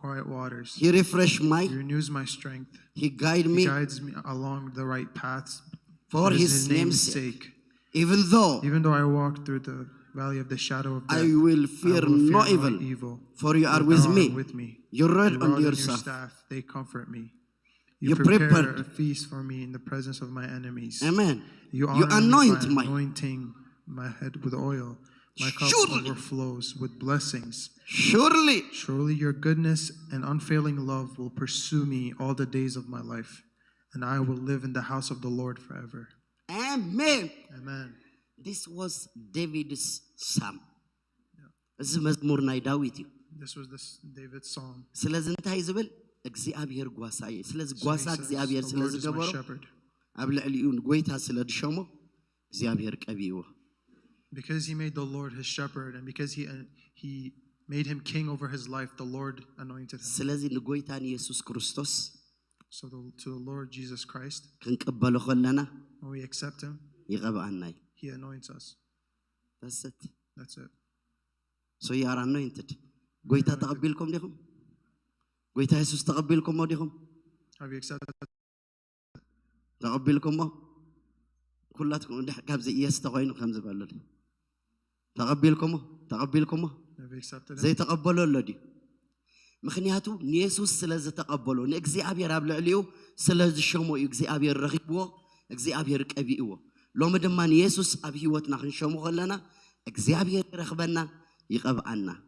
quiet waters. he refresh my He renews my strength. he guide He me guides me along the right paths for his name's sake. sake even though Even though I walk through the valley of the shadow of death, I will fear no evil for you are with thou me art with me. your rod Your and rod your and your staff staff, they comfort me. You You prepare prepared. a feast for me in the presence of my enemies. amen You you honor anoint me by my anointing my head with oil. My cup Surely. overflows with blessings. surely Surely your goodness and unfailing love will pursue me all the days of my life, and I will live in the house of the Lord forever. amen Amen. this was David's psalm እዚ መዝሙር ናይ ዳዊት እዩ This was David's psalm. ስለዚ እንታይ ዝብል እግዚአብሔር ጓሳ እዩ ስለዚ So he ጓሳ says, እግዚአብሔር the ስለ Lord is my ዝገበሮ shepherd. ኣብ ልዕሊኡ ጎይታ ስለ ድሸሞ እግዚአብሔር ቀቢዎ Because he made the Lord his shepherd, and because he made him king over his life, the Lord anointed him. ስለዚ ንጎይታ ንኢየሱስ ክርስቶስ So to the Lord Jesus Christ, ክንቀበሎ ከለና when we accept him, ይቐብአና እዩ he He anoints us. That's it. That's it. So you are anointed. Goita taqabbilkom dikum? Goita Jesus taqabbilkom mo dikum? Have you accepted? تقبلكم ما كلاتكم ده كابز يستقينوا خمسة بالله تقبلكم ما Have you accepted زي him? تقبلوا الذي مخنياتو نيسوس سلازة تقبلوا نكزي أبي راب لعليو سلاز الشمو يكزي أبي الرغيبو يكزي أبي ركبيو لو مدمان يسوس أبي وتنا خنشمو خلنا يكزي أبي رخبنا يقب عنا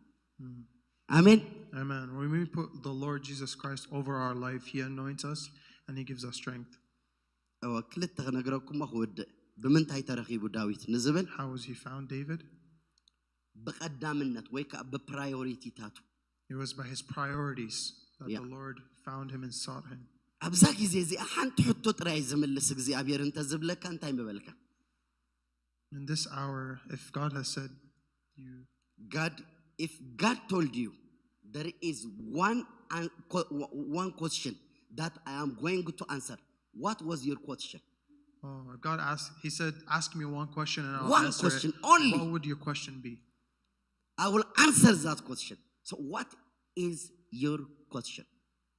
آمين. Amen. When we put the Lord Jesus Christ over our life, He anoints us and He gives us strength. أو كلت تغنقركم أخود بمن تاي ترخيبو داويت نزبل. How was he found, David? بقدامنت ويك ببرايوريتي تاتو. It was by his priorities that the Lord found him and sought him. أبزاك زي أحن تحطو تراي زملسك زي أبير أنت زبلك أنت مبلك. In this hour, if God has said you, if God told you there is one question that I am going to answer, what was your question? God asked, He said, ask me one question and I'll one answer question it. only. What would your question be? I will answer that question. So what is your question?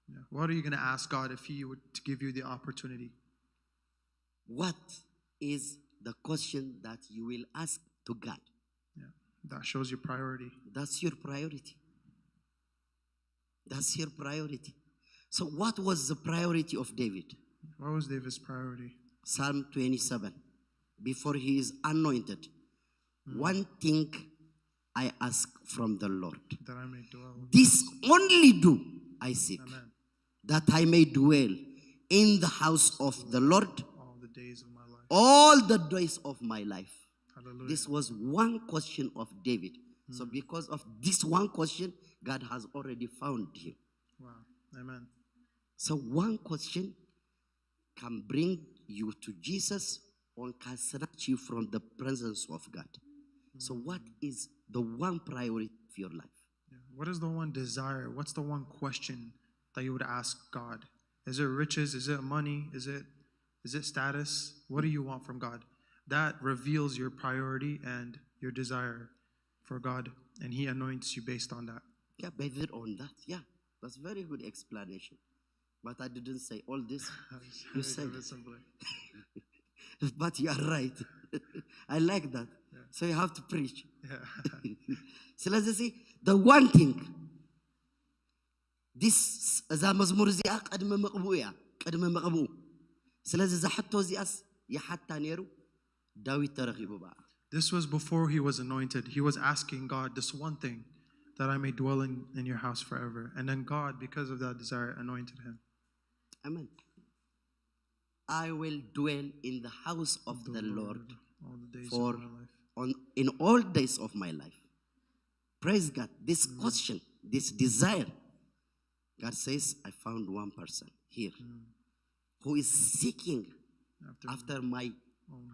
Yeah. What are you going to ask God if He would give you the opportunity? What is the question that you will ask to God? Yeah. That shows your priority. That's your priority. That's your priority. So what was the priority of David? What was David's priority? Psalm 27. Before he is anointed, one thing I ask from the Lord, that I may dwell. This only do I seek, Amen. that I may dwell in the house of the Lord All the days of my life. all the days of my life. Hallelujah. This was one question of David. So because of this one question, God has already found him. Wow. Amen. So one question can bring you to Jesus or can snatch you from the presence of God. So what is the one priority of your life? Yeah. What is the one desire? What's the one question that you would ask God? Is it riches? Is it money? Is it status? What do you want from God? That reveals your priority and your desire for God, and He anoints you based on that. Yeah, based on that. Yeah, that's very good explanation. But I didn't say all this. You said it simply. But you are right. I like that. Yeah. So you have to preach. Yeah. So let's see the one thing. This إذا مزمور زي قدم مقبويا قدم مقبو. سلازة إذا حتى زياس يحتى نيرو داوي ترغيبه بقى. This was before he was anointed. He was asking God this one thing, that I may dwell in your house forever. And then God, because of that desire, anointed him. Amen. I will dwell in the house of the Lord all the days for of my life. In all days of my life. Praise God. This question, this desire, God says, I found one person here who is seeking after my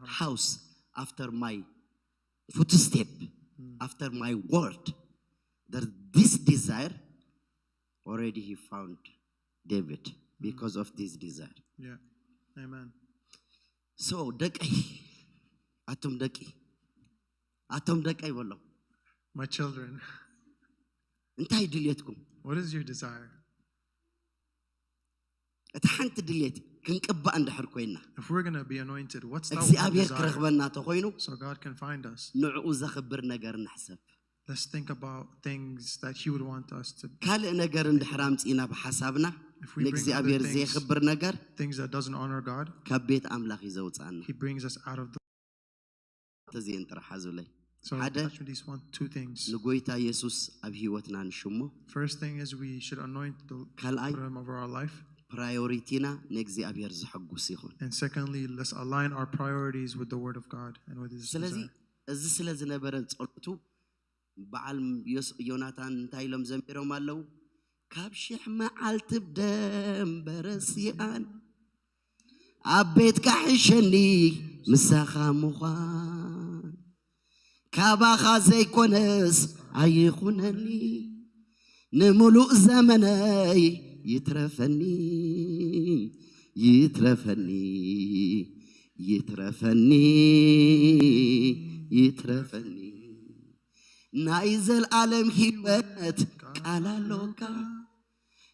house, after my footstep, after my word. That this desire, already he found David because of this desire. Yeah. Amen. So, atom daki wallo. My children, እንታይ ድልየትኩም? what is your desire? እቲ ሓንቲ ድልየት ክንቅባእ እንድሕር ኮይና If we're going to be anointed, what's that one እግዚአብሔር desire? ክረኽበና ተኮይኑ So God can find us. ንዕኡ ዘኽብር ነገር ንሕሰብ Let's think about things that He would want us to. ካልእ ነገር እንድሕር ኣምፂና ብሓሳብና If we bring other ንእግዚአብሔር ዘይኽብር ነገር things that doesn't honor God, ካብ ቤት ኣምላኽ እዩ ዘውፅኣና He brings us out of the. ተዚአን ጥራሕ ሓዙለይ So ሓደ touch with these two things. ንጎይታ ኢየሱስ ኣብ ህይወትና ንሽሞ First thing is we should anoint the ካልኣይ Him over our life. ፕራዮሪቲና ንእግዚአብሔር ዝሐጉስ ይኹን And secondly, let's align our priorities with the Word of God and with His ስለዚ desire. እዚ ስለ ዝነበረ ጸሎቱ በዓል ዮናታን እንታይ ኢሎም ዘሚሮም ኣለዉ ካብ ሽሕ መዓልቲ ብደም በረሲኣን ኣብ ቤትካ ሕሸኒ ምሳኻ ምዃን ካባኻ ዘይኮነስ ኣይኹነኒ ንምሉእ ይትረፈኒ يترفني نايزل عالم هيبت على لوكا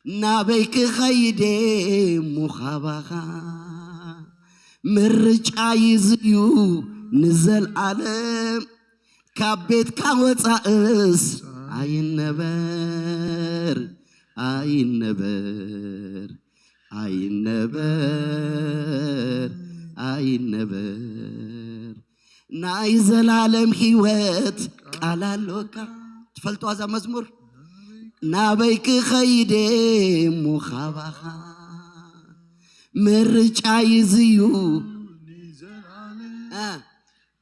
نابيك خيدي مخابخا مرج عايزيو نزل عالم كابيت كاوتاس عين نبر نايزل عالم هيوت على لوكا تفلتوا هذا مزمور نابيك خيدي مخابخا مرج عايزيو نزل عليه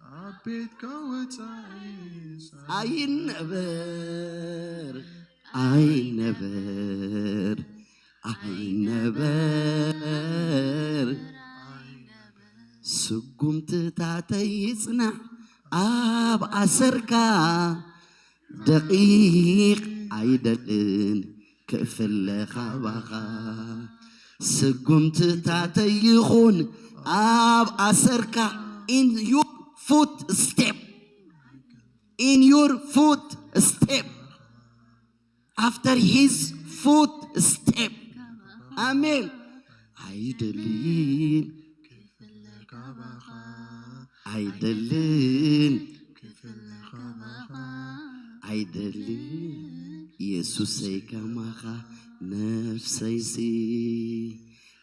عبيت كوتايس عين نبر سقمت تعتيسنا أب عسركا دقيق عيدن كفل خبخا سقمت تعتيخون أب عسركا in your footstep after his footstep amen عيدلين يسوسي كماخا نفسيسي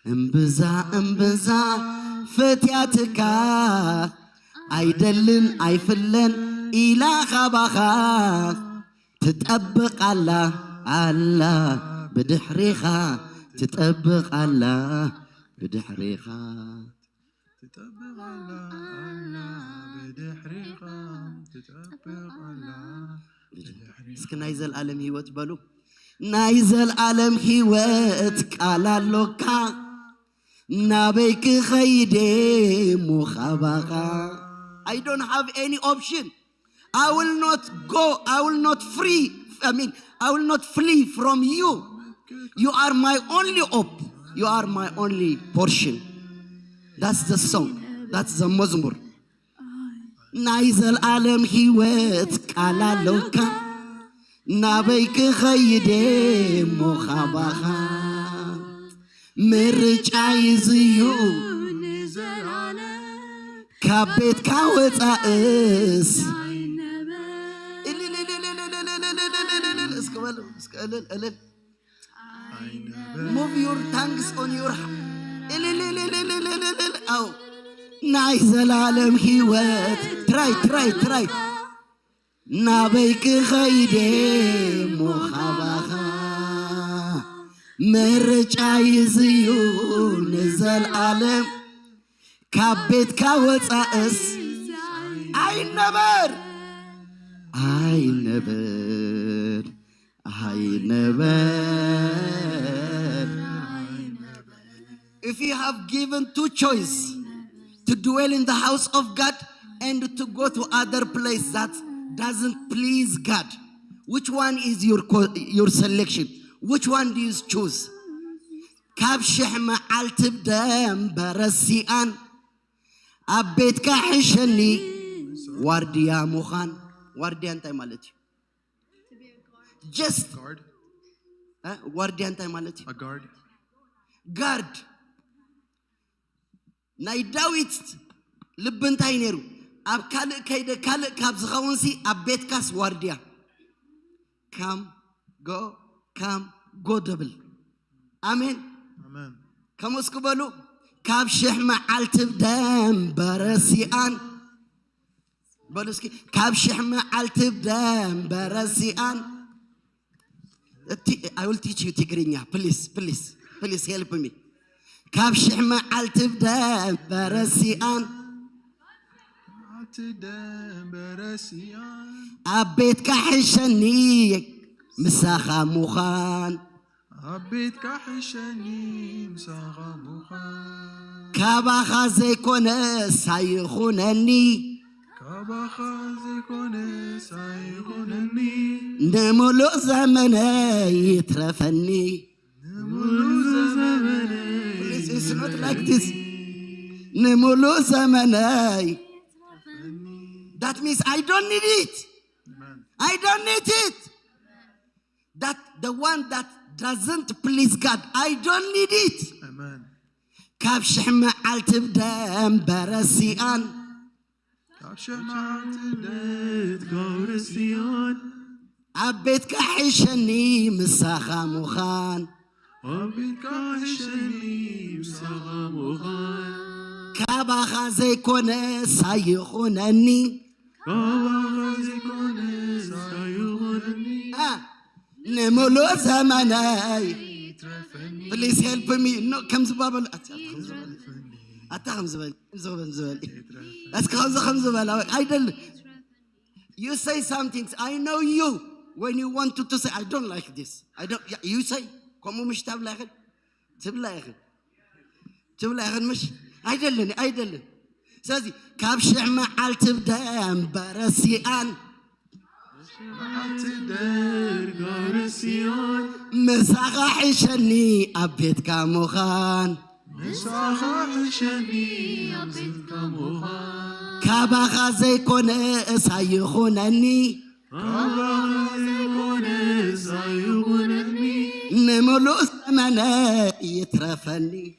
انبزا فتياتك عيدلين عيفلن إلى خبخا تتأبق الله بدحريخا تتأبق الله بدحريخا اسك نايزل العالم هيوت بلو نايزل العالم هيوت على لوكا نابيك خيدي مخابخا I don't have any option. I will not go. I will not flee from you. You are my only hope. You are my only portion. That's the song. That's the mazmur. نايزل عالم هيوت على لوكا نابيك خيدي مخابخا مرج عايزيو نزل عالم كابيت كاوتاس move your tongues on your أو نايز العالم هيوت try نابيك خيدي مخابخا مرج عايزيو نزل عالم كابيت كاوتاس I never if you have given two choices to dwell in the house of God and to go to other place that doesn't please God, which one is your selection? Which one do you choose? كابشح معالت بدم برسيان أبيت كحشني وارديا مخان وارديا أنت مالتي just guard وارديا أنت مالتي a guard ناي داويت لبن تاينيرو أب كالق كاب زخونسي أبيت كاس وارديا come go double amen كم اسكبلو كاب شح معالت بدم برسيان بلسكي كاب شح معالت بدم برسيان I will teach you Tigrinya please help me كاب شح معالت بدم برسيان أبيت كحشني مساخا مخان أبيت كحشني مساخا مخان كاباخا زيكون سايخونني نملو زمني يترفني Please, it's not like this. نمولو زمناي. That means I don't need it. I don't need it. That the one that doesn't please God, I don't need it. Amen. كابشح معالت بدم برسيان. كابشح معالت بدم برسيان. عبيت كحشني مساخا مخان. عبيت كحشني مساخا مخان. كابا خازي كونه سايخونني. كابا خازي كونه سايخونني. نمولو زمناي. Please help me. No, comes Bible. You say some things. I know you. When you want to say, I don't like this. I don't. You say, "Come on, مش تبلغ." تبلغ مش. I don't. سازي كابش معالت بدم برسيان. مساخة حشني أبيت كاموخان. كابا غازي كونه سايخونني. نمولو زمنا يترفني.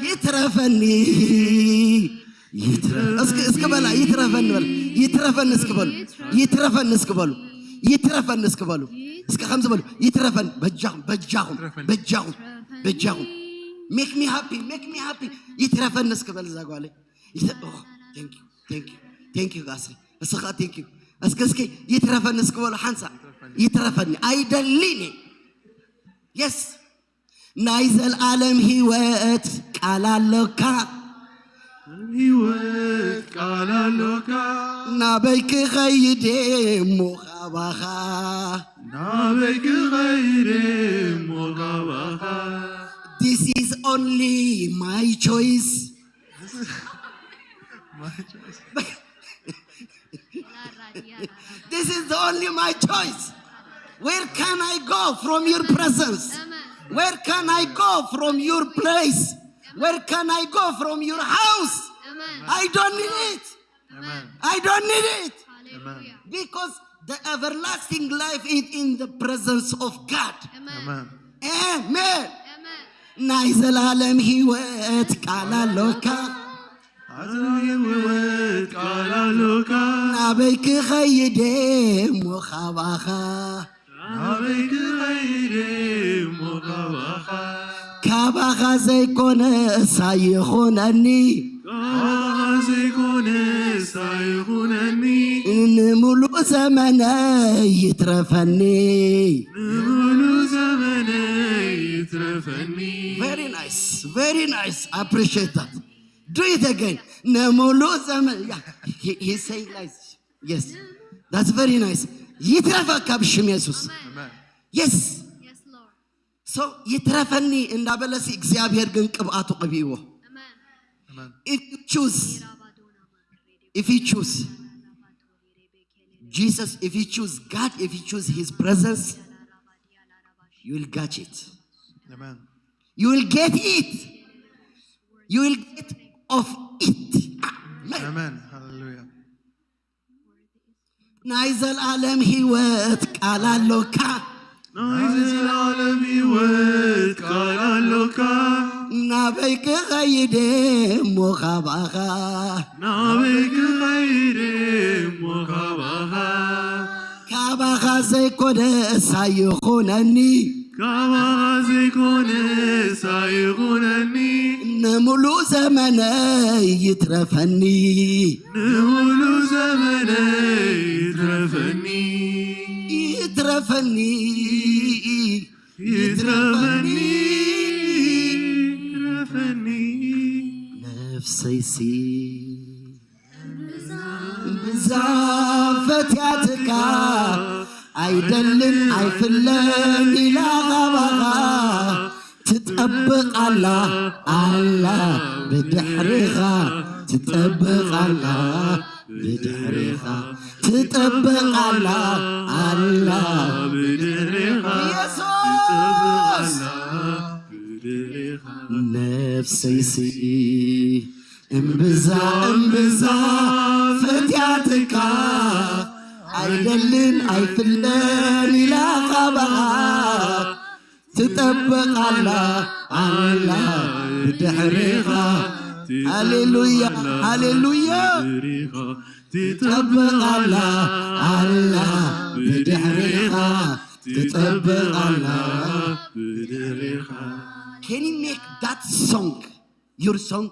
يترفني. اسكبلا يترفن اسكبلو اسك خمسة بلو يترفن بجاهم make me happy يترفن اسكبل زاغوالي thank you guys اسخا thank you اسكي يترفن اسكبلو حنسا يترفن ايدليني yes نايزل عالم هيوت قالالوكا هيوت قالالوكا نابيك غيدي مخابخا نابيك غيدي مخابخا This is only my choice. This is only my choice. Where can I go from your presence? Where can I go from your place? Where can I go from your house? I don't need it. I don't need it. Because the everlasting life is in the presence of God. Amen. نايزل عالم هيوت قالالوكا نابيك غيدي مخابخا كابا غازي كونه سايخونني نمولو زمنا يترفني Very nice. I appreciate that. Do it again. He's saying like, yes. That's very nice. Yes. Yes, Lord. So, يترفني إن بلس إكزابير جنك أبعاتو قبيوه. If you choose Jesus, if you choose God, if you choose His presence, you will catch it. Amen. You will get it. You will get of it. Amen. Hallelujah. نايزل عالم هيوت قالالوكا نايزل عالم هيوت قالالوكا نابيك غيدي مخابخا نابيك غيدي مخابخا كابخا زي كده سايخونني نمولو زمنا يترفني نفسي سي بزافتك አይደልን አይፍለን ኢላጋባጋ ትጠብቅ አላ ብድሕሪኻ ትጠብቅ አላ ብድሕሪኻ ትጠብቅ አላ ብድሕሪኻ ኢየሱስ نفسي امبزا فتياتك عيدلن عيفلن إلى خبها تطبق على بدحريها هاليلويا هاليلويا تطبق على بدحريها تطبق على بدحريها. Can you make that song your song?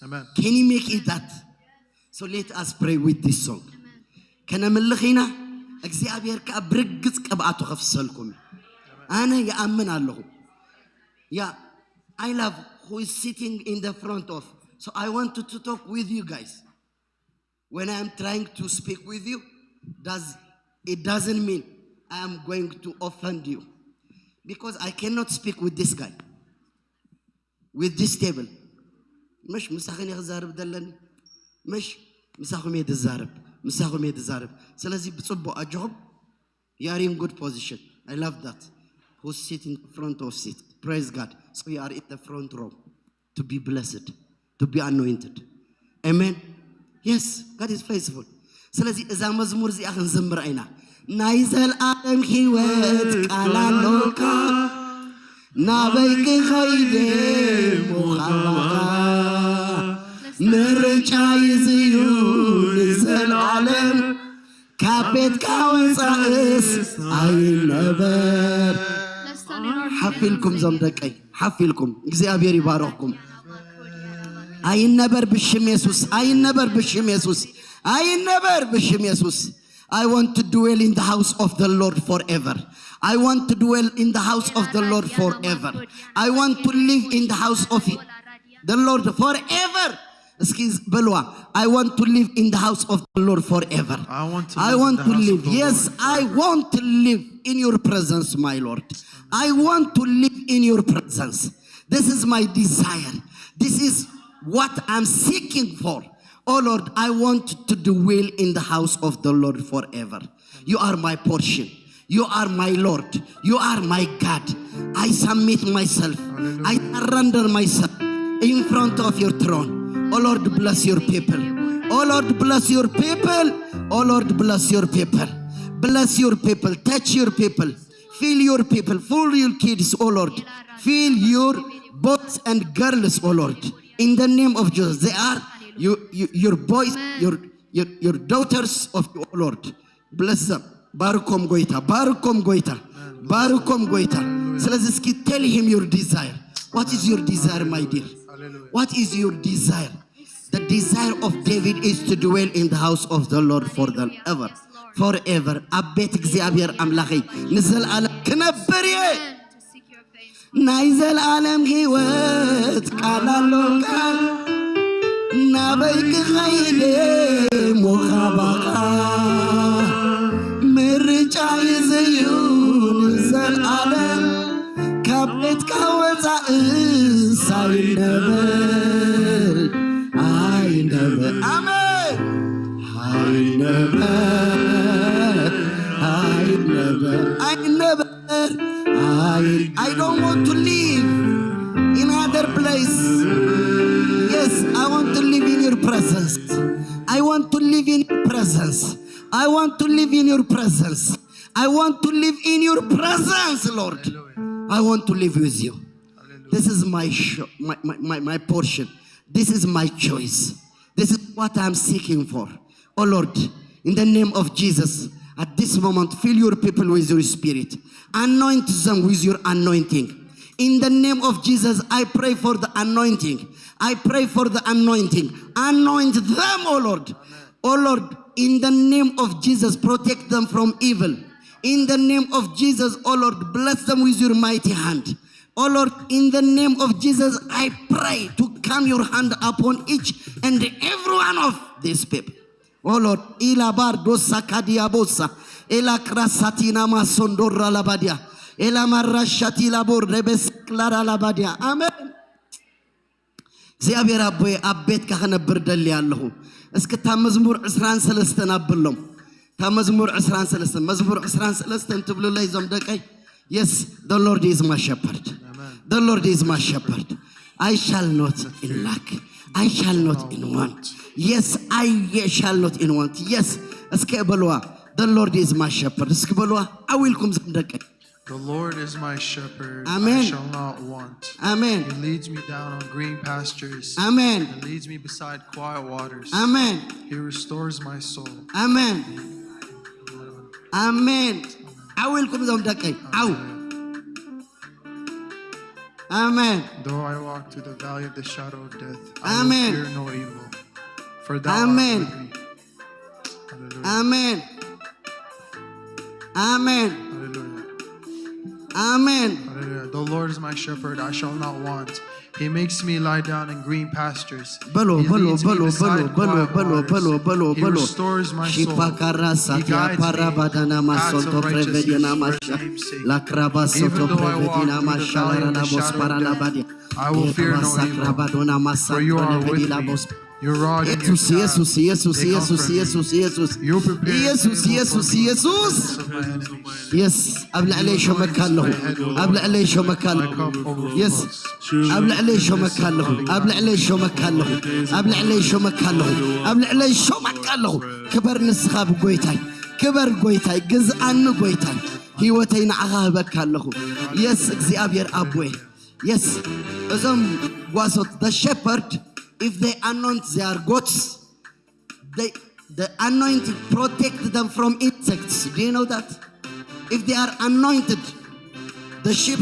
Amen. Can you make it that? So let us pray with this song. كنا ملخينا እግዚአብሔር ከብርግጽ ቀባቱ ከፍሰልኩም أنا يأمن الله. Yeah, I love who is sitting in the front of. So I want to talk with you guys. When I am trying to speak with you, it doesn't mean I am going to offend you. Because I cannot speak with this guy. With this table. مش مساخني غزارب دلني. مش مساخم يتزارب. مساخم يتزارب. سلازي بتصبو أجهم. You are in good position. I love that. Who's sitting in front of seat. Praise God. So you are in the front row. To be blessed. To be anointed. Amen. Yes, God is faithful. سلازي إذا مزمور زي أخن زمر أينا. نايزل آدم خيوات كالالوكا نابيك خيدي مخابقا مرجع يزيون نزل عالم كابت كاوزاقس أي نبر حفلكم زمدكي حفلكم እግዚአብሔር ይባርክኩም أي نبر بشم يسوس أي نبر بشم يسوس أي نبر بشم يسوس. I want to dwell in the house of the Lord forever. I want to dwell in the house of the Lord forever. I want to live in the house of the Lord forever. Excuse Belwa. I want to live in the house of the Lord forever. I want to live. Yes, I want to live in your presence, my Lord. I want to live in your presence. This is my desire. This is what I'm seeking for. Oh Lord, I want to dwell in the house of the Lord forever. You are my portion. You are my Lord. You are my God. I submit myself. Hallelujah. I surrender myself in front of your throne. Oh Lord, bless your people. Oh Lord, bless your people. Oh Lord, bless your people. Bless your people. Touch your people. Fill your people. Fill your kids, oh Lord. Fill your boys and girls, oh Lord. In the name of Jesus. They are your boys, your daughters of the Lord. Bless them. Barukom goita, barukom goita, barukom goita. So let's tell him your desire. What is your desire, my dear? What is your desire? The desire of David is to dwell in the house of the Lord forever. Forever. Abet እግዚአብሔር አምላኬ ንዘል ዓለም ከነበርየ ናይዘል ዓለም ሕይወት ቃላሎካ نابيك خيدي مخابقا مرجع يزيون زل عالم كابت كاوزا ساي نبر اي نبر امين اي نبر اي نبر اي نبر I don't want to live in other place. Yes, I want to live in your presence. I want to live in your presence. I want to live in your presence. I want to live in your presence, Lord. I want to live with you. This is my portion. This is my choice. This is what I'm seeking for. Oh Lord, in the name of Jesus, at this moment, fill your people with your spirit. Anoint them with your anointing. In the name of Jesus, I pray for the anointing. I pray for the anointing. Anoint them, oh Lord. Oh Lord, in the name of Jesus, protect them from evil. In the name of Jesus, oh Lord, bless them with your mighty hand. Oh Lord, in the name of Jesus, I pray to come your hand upon each and every one of these people. Oh Lord, ila bardosa kadiabosa, ela krasatina masondora labadia. Ela marashati labor rebes clara labadia. Amen. እግዚአብሔር አቦይ አቤት ከነበር ደል ያለሁ እስከ ታመዝሙር 23 ናብሎም ታመዝሙር 23 መዝሙር 23 ትብሉ ላይ ዞም ደቀይ. Yes, the Lord is my shepherd. The Lord is my shepherd. I shall not in lack. I shall not in want. Yes, I shall not in want. Yes. The Lord is my shepherd. I will come. The Lord is my shepherd. Amen. I shall not want. Amen. He leads me down on green pastures. Amen. He leads me beside quiet waters. Amen. He restores my soul. Amen. Amen. I will come down. Amen. Though I walk through the valley of the shadow of death, Amen. I will fear no evil. For thou Amen. art with me. Hallelujah. Amen. Amen. Hallelujah. Amen. Hallelujah. The Lord is my shepherd, I shall not want. He makes me lie down in green pastures. He leads me beside quiet waters. He restores my soul. He guides me in paths of righteousness for his name's sake. Even though I walk through the valley of the shadow of death, I will fear no evil. For you are with me. Your rod and your staff, they comfort me. You prepare a table for me in the presence of my enemies. Yes. أبلع عليه شو مكان له. أبلع عليه شو مكان له. Yes. أبلع عليه شو مكان له. أبلع عليه شو مكان له. أبلع عليه شو مكان له. أبلع عليه شو مكان له. كبر نسخاب قويتاي. كبر قويتاي. جزء قويتاي. هيوتين عغاب مكان له. Yes. እግዚአብሔር አቦይ. Yes. እዞም ጓሶት the shepherd, if they anoint their goats, the anointing protect them from insects. Do you know that? If they are anointed, the sheep,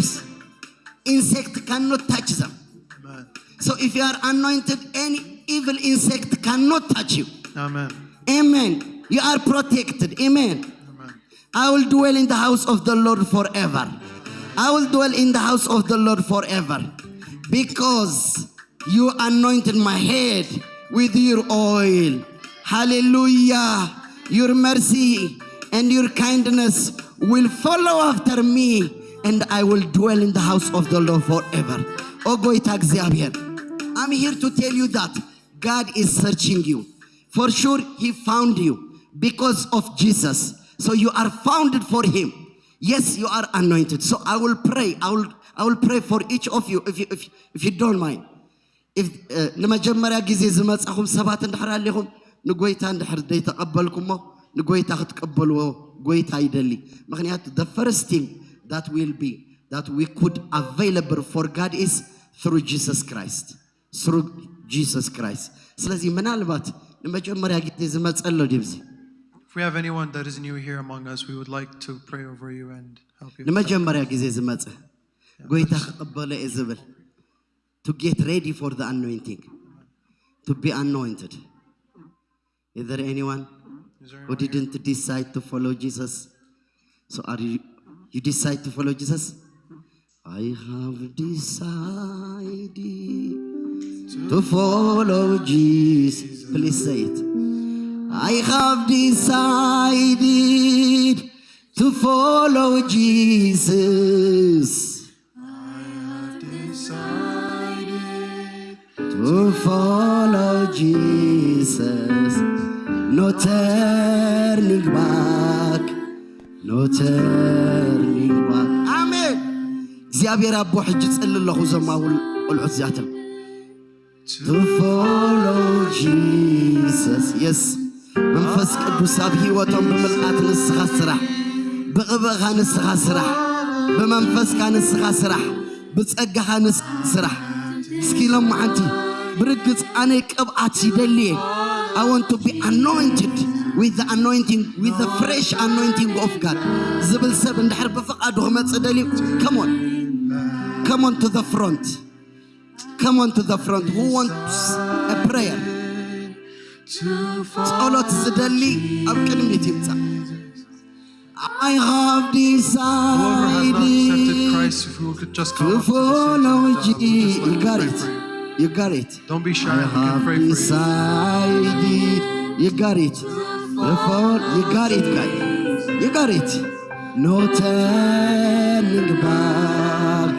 insect cannot touch them. Amen. So if you are anointed, any evil insect cannot touch you. Amen. Amen. You are protected. Amen. Amen. I will dwell in the house of the Lord forever. I will dwell in the house of the Lord forever. Because you anointed my head with your oil. Hallelujah. Your mercy and your kindness will follow after me, and I will dwell in the house of the Lord forever. Oh, goita እግዚአብሔር. I'm here to tell you that God is searching you. For sure, He found you because of Jesus. So you are founded for Him. Yes, you are anointed. So I will pray. I will pray for each of you if you don't mind. If ለመጀመሪያ ጊዜ ዝመጻኹም ሰባት እንድሕር ኣለኹም ንጎይታ እንድሕር ደይተቐበልኩሞ ንጎይታ ክትቀበልዎ ጎይታ ይደሊ ምክንያቱ the first thing that will be that we could available for God is through Jesus Christ. ስለዚህ ምናልባት ለመጀመሪያ ጊዜ ዝመጸሎ ዲብዚ If we have anyone that is new here among us, we would like to pray over you and help you. ለመጀመሪያ ጊዜ ዝመጸ ጎይታ ክቀበለ እዝብል to get ready for the anointing, to be anointed. Is there anyone who didn't decide to follow Jesus? So are you decide to follow Jesus? I have decided to follow Jesus. Please say it. I have decided to follow Jesus. To follow Jesus, no turning back, no turning back. Amen. እግዚአብሔር አቦ ሕጅ ጽልለኹ ዘማውል ቁልዑት ዚያተም To follow Jesus. Yes. መንፈስ ቅዱስ ኣብ ህይወቶም ብምልአት ንስኻ ስራሕ ብቕብእኻ ንስኻ ስራሕ ብመንፈስካ ንስኻ ስራሕ ብጸጋኻ ንስኻ ስራሕ እስኪሎም ማዓንቲ ብርግጽ ኣነ ቅብኣት ይደልየ I want to be anointed with the anointing, with the fresh anointing of God. ዝብል ሰብ እንድሕር ብፍቓዱ ክመጽእ ደልዩ come on to the front. Come on to the front. Who wants a prayer? ጸሎት ዝደሊ ኣብ ቅድሚት ይምጻእ I have decided to follow Jesus. You got it. Don't be shy. I have decided. You got it. You got it, guys. You got it. No turning back.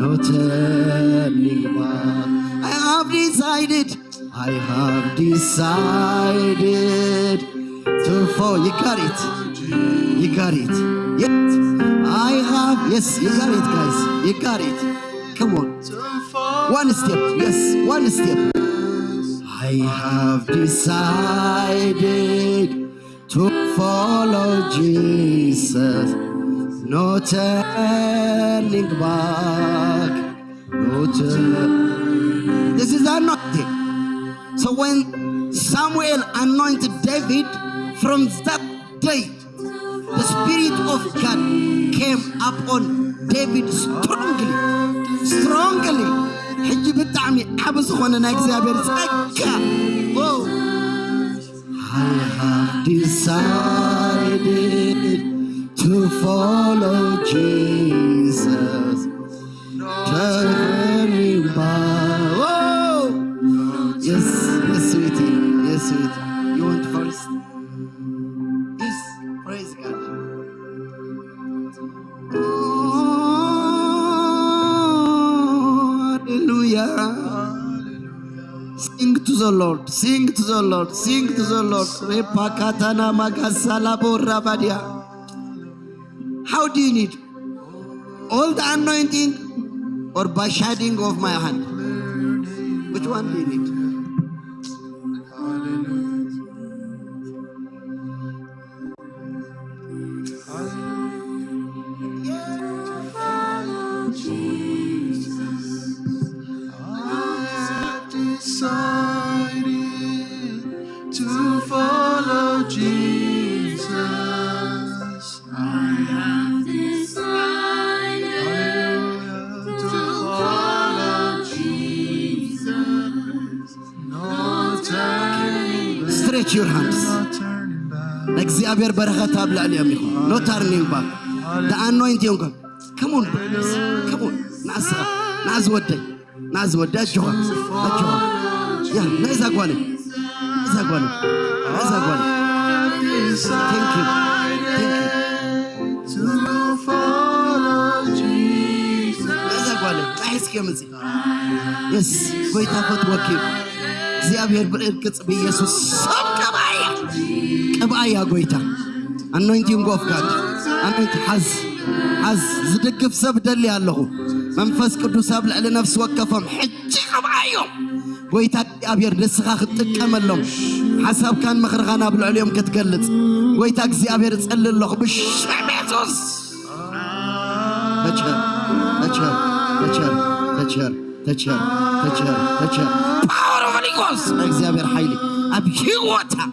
No turning back. I have decided. I have decided to follow. You got it. You got it. Yes. I have. Yes, you got it, guys. You got it. Come on. One step, yes, one step. I have decided to follow Jesus. No turning back. No turning. This is anointing. So when Samuel anointed David, from that day, the Spirit of God came upon David strongly. Strongly. I have decided to follow Jesus. Turning back. Oh, yes, yes, sweetie, yes, sweetie. You want first? Yes, praise God. Oh, hallelujah. Sing to the Lord, sing to the Lord, sing to the Lord. Repakatana magasalabo rabadia. How do you need? All the anointing or by shading of my hand? Which one do you need? Decided to follow Jesus. I have decided to follow Jesus. No turning back. Stretch your hands. No turning back. Like the Abir Barakat Abla Aliam. No turning back. The anointing. Come on, brothers. Come on. Naz what day? Naz what day? Joa. Yeah, nice agwale. Nice agwale. Nice agwale. Thank you. Thank you. To follow Jesus. Nice agwale. Nice kemenzi. Yes, wait up what working. The Abir Barakat be Jesus. Some kabaya. Kabaya goita. Anointing of God. Anointing has زدقف سبدا لي الله من فسك دوساب على نفس وقفهم حجي قبعيهم ويتاك أبير نسخة خطك أملهم حسب كان مخرغانا بالعليم كتقلت ويتاك زي أبير تسأل الله بالشعب يسوس تجهر power of Holy Ghost زي أبير حيلي أبكي وطا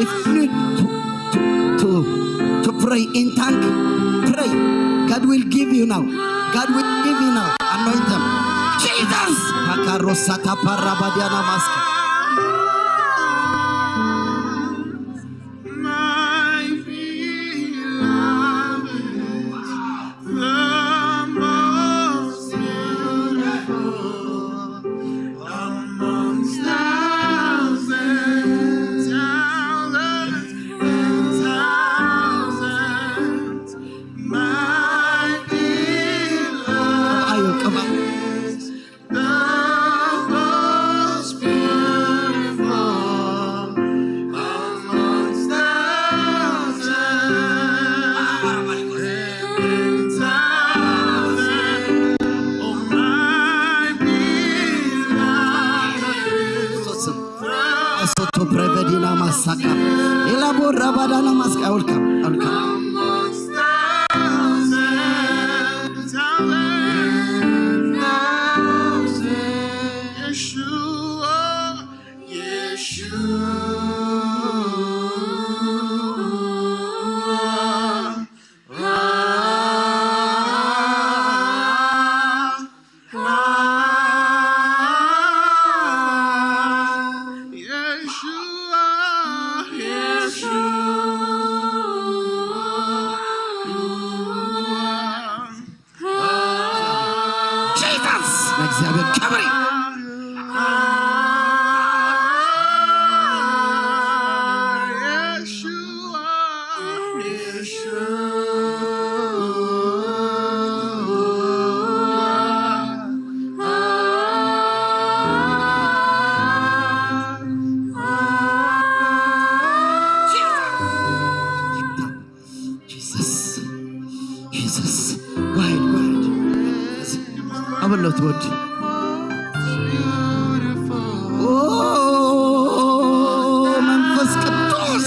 If you need to pray in tongue, pray. God will give you now. God will give you now. Anoint them. Jesus! Pakarosata parabadiana maska. My beloved, the most beautiful amongst thousands and thousands. My beloved, Ayo, come on. the most beautiful. masaka. Elabora badana maska. Welcome. Amongst thousands, thousands, Yeshua, Jesus. እግዚአብሔር ክብር Jesus. Jesus. Go ahead. አበሎት ወድ መንፈስ ቅዱስ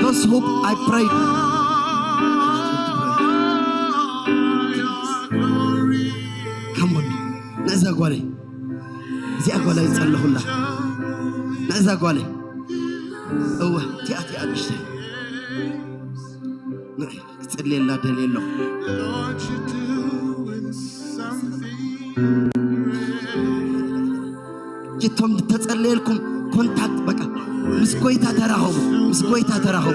Those who I prayed. Come on. Nazagwale. Ziagwale isallohullah. Nazagwale. Oh, tiati adishte. Tselli la delilo. Lord, you're doing something. جتهم تتسأللكم كونتاكت بقى مسكويتا تراهم مسكويتا تراهم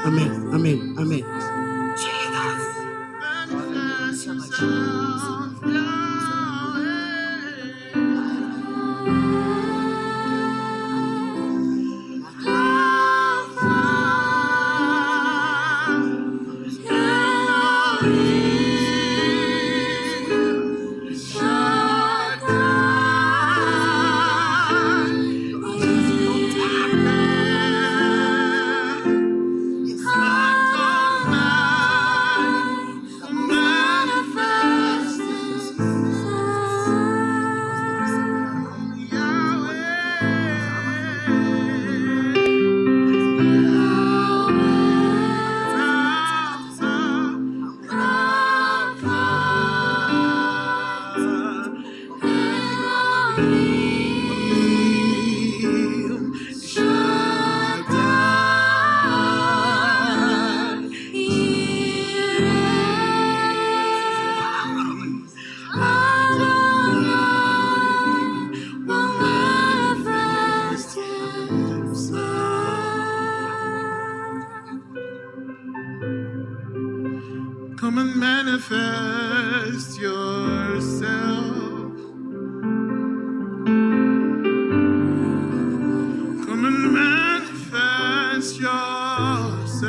Amen, amen, amen. Jesus. Come and manifest yourself. Come and manifest yourself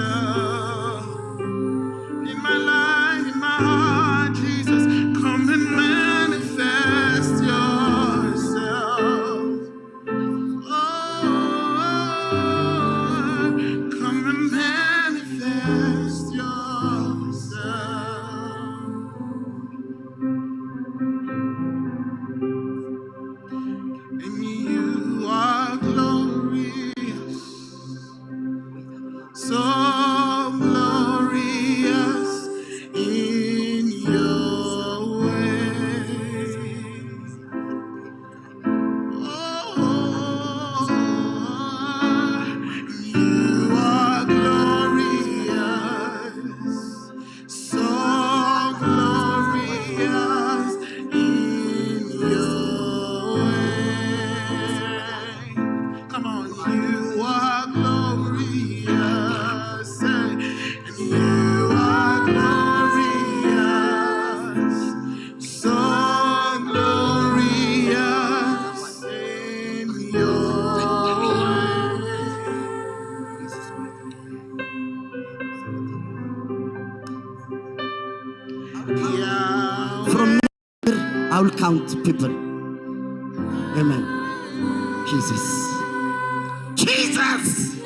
in my life, in my heart, Jesus. Come and manifest yourself. Oh, come and manifest yourself. And you are glorious, so glorious in your way. Oh, you are glorious, so glorious in your way. Come on, you are glorious, and you are glorious, so glorious in your way. From here, I will count people. Amen. Jesus. Jesus.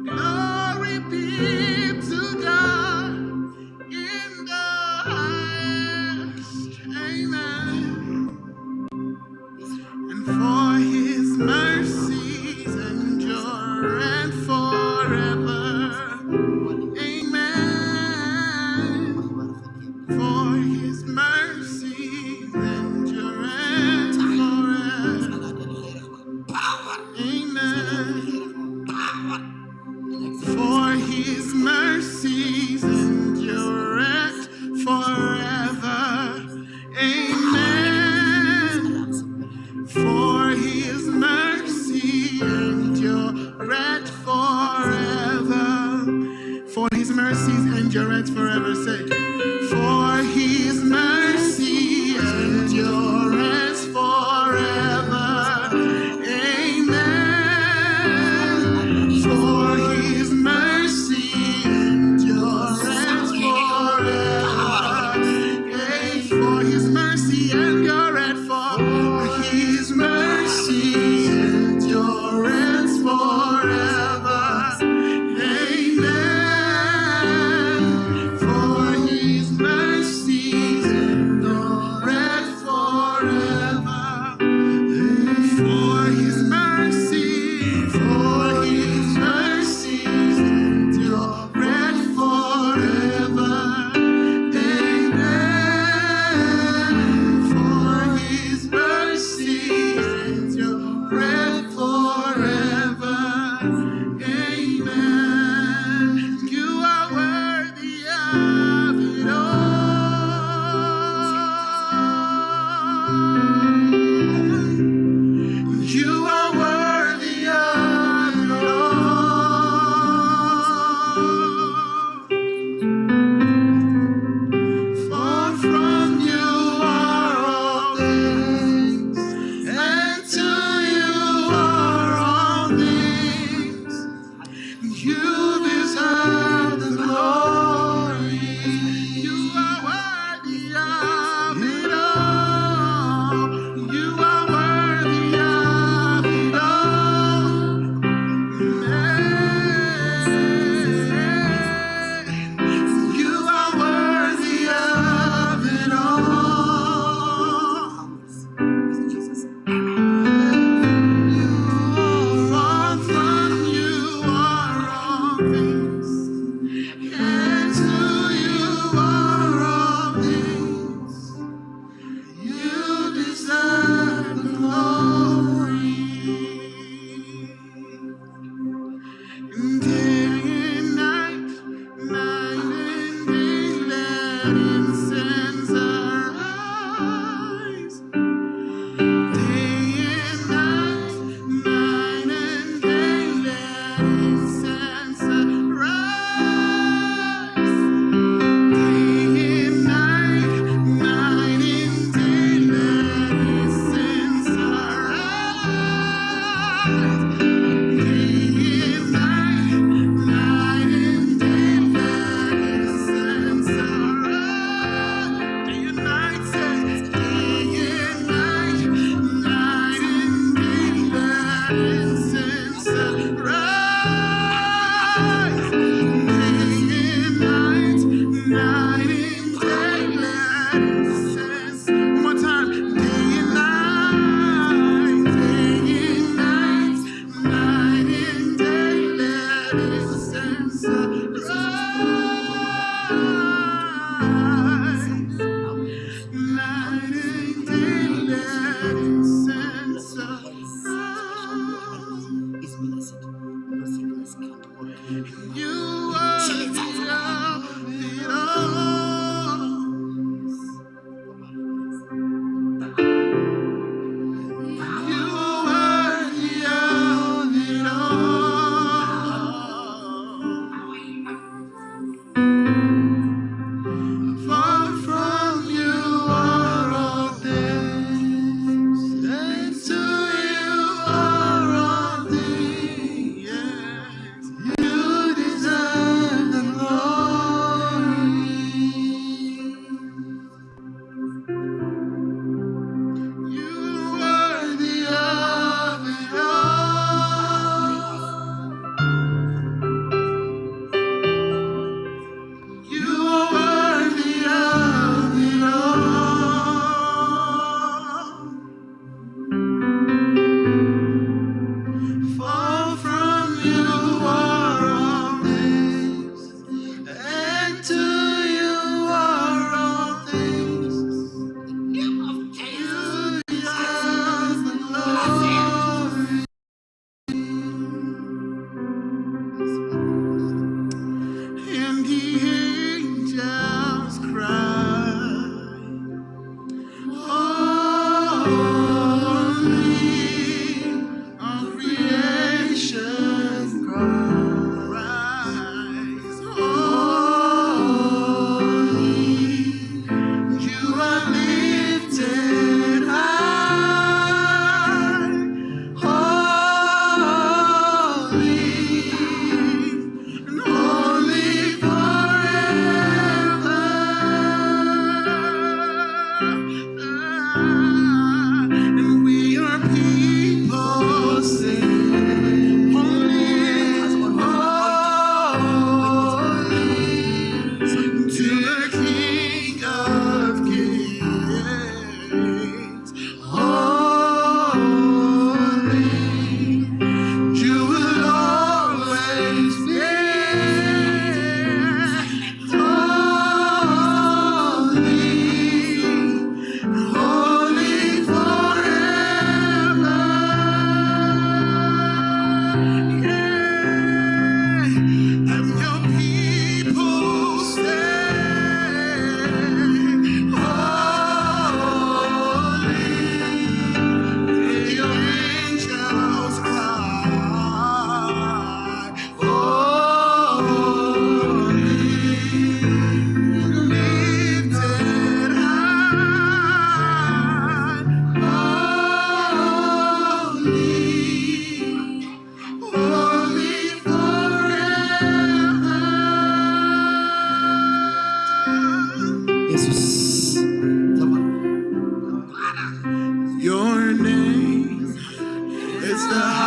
Glory be to God in the highest. Amen. And for his mercies endure forever. Amen. For his mercies endure forever. Amen. For his mercies endure forever. Amen. For his mercy endureth forever. For his mercies endureth forever. Say, for his mercy endureth forever. Amen. For his mercy endureth forever. For his mercy endureth forever. His mercy endureth forever. Amen. For his mercy endureth forever. For his mercy endureth forever.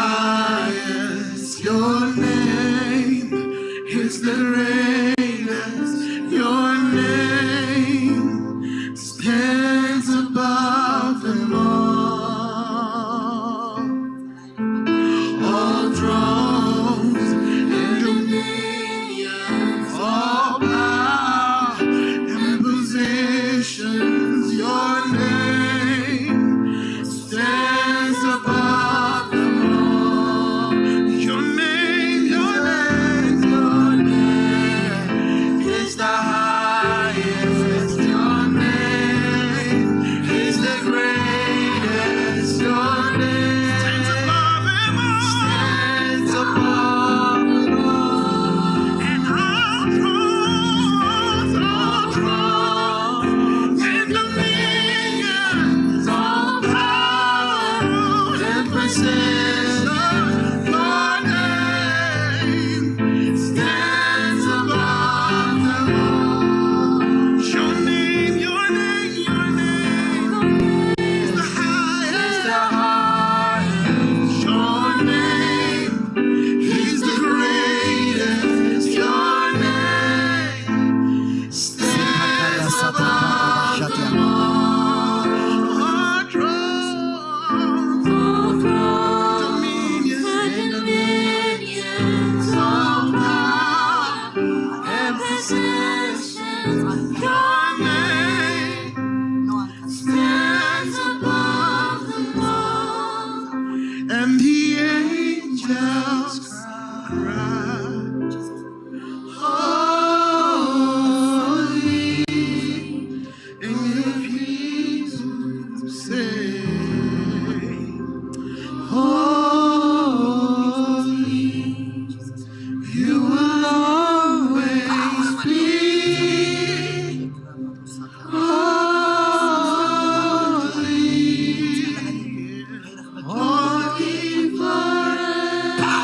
highest. Your name is the greatest. Your name stands above them all. All thrones and dominions, all power and positions. Your name stands above them all. Your name, your name, your name is the highest. Your name is the greatest. Your name stands above them all. Stands above them all. And all thrones and dominions, all power and position. Your name stands above them all. Your name, your name, your name is the highest. The highest. Your name is the greatest. Your name stands above them all. All thrones, dominions, all power and positions. Your name stands above them all. And the angels cry, holy, and your people say, holy, you will always be holy, holy forever.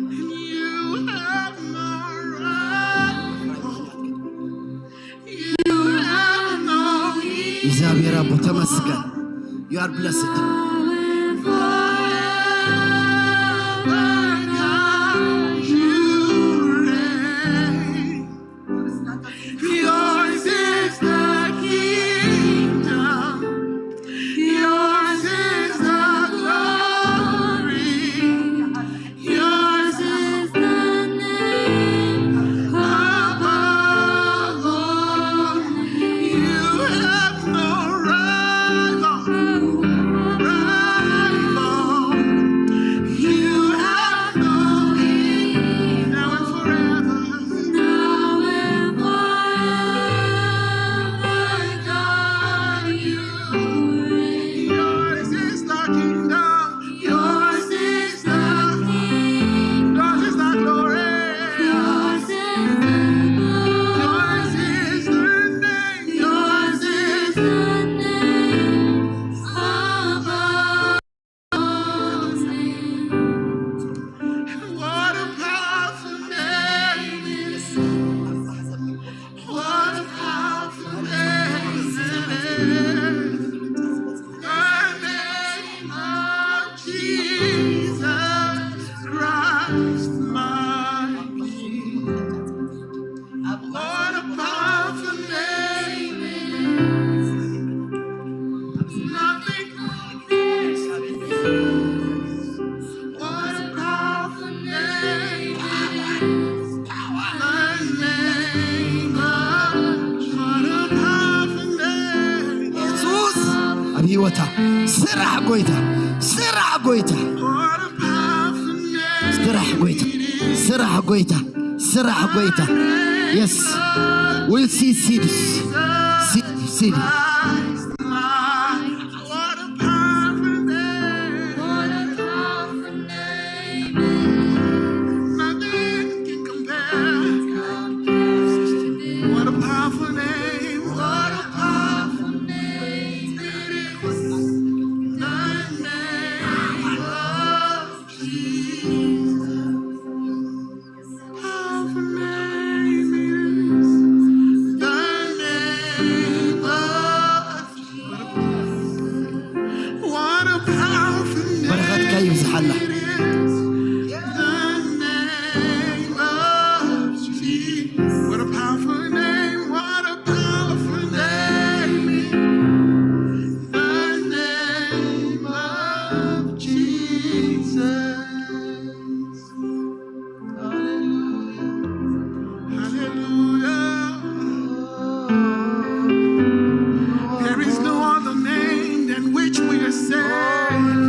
You have no rival. You have no እግዚአብሔር አብ ተመስገን። You are blessed. Yours is the kingdom. Yours is the glory. Yours is the name above all. You have no rival. You have no equal. Now and forever. Now and forever, God, you reign. Yours is the kingdom. Yours is the kingdom. Yours is the glory. Yours is the glory. Yours is the name. Yours is the name above all names. What a powerful name it is. What a powerful name it is. The name of Jesus Christ, my King. What a powerful name it is. Nothing compares to this. What a powerful name it is. The name of, what a powerful name. ኢየሱስ አብይወታ ስራሕ ጎይታ ስራሕ ጎይታ What a powerful name. ስራሕ ጎይታ ስራሕ ጎይታ ስራሕ ጎይታ Yes, we'll see seeds. Seed. Christ, my, what a powerful name. What a powerful name. Nothing can compare. What a powerful name. What a powerful name it is. The name of Jesus. Powerful name it is. The name of Allah. What a powerful name, what a powerful name. The name of Jesus. Hallelujah. Hallelujah. There is no other name than which we are saved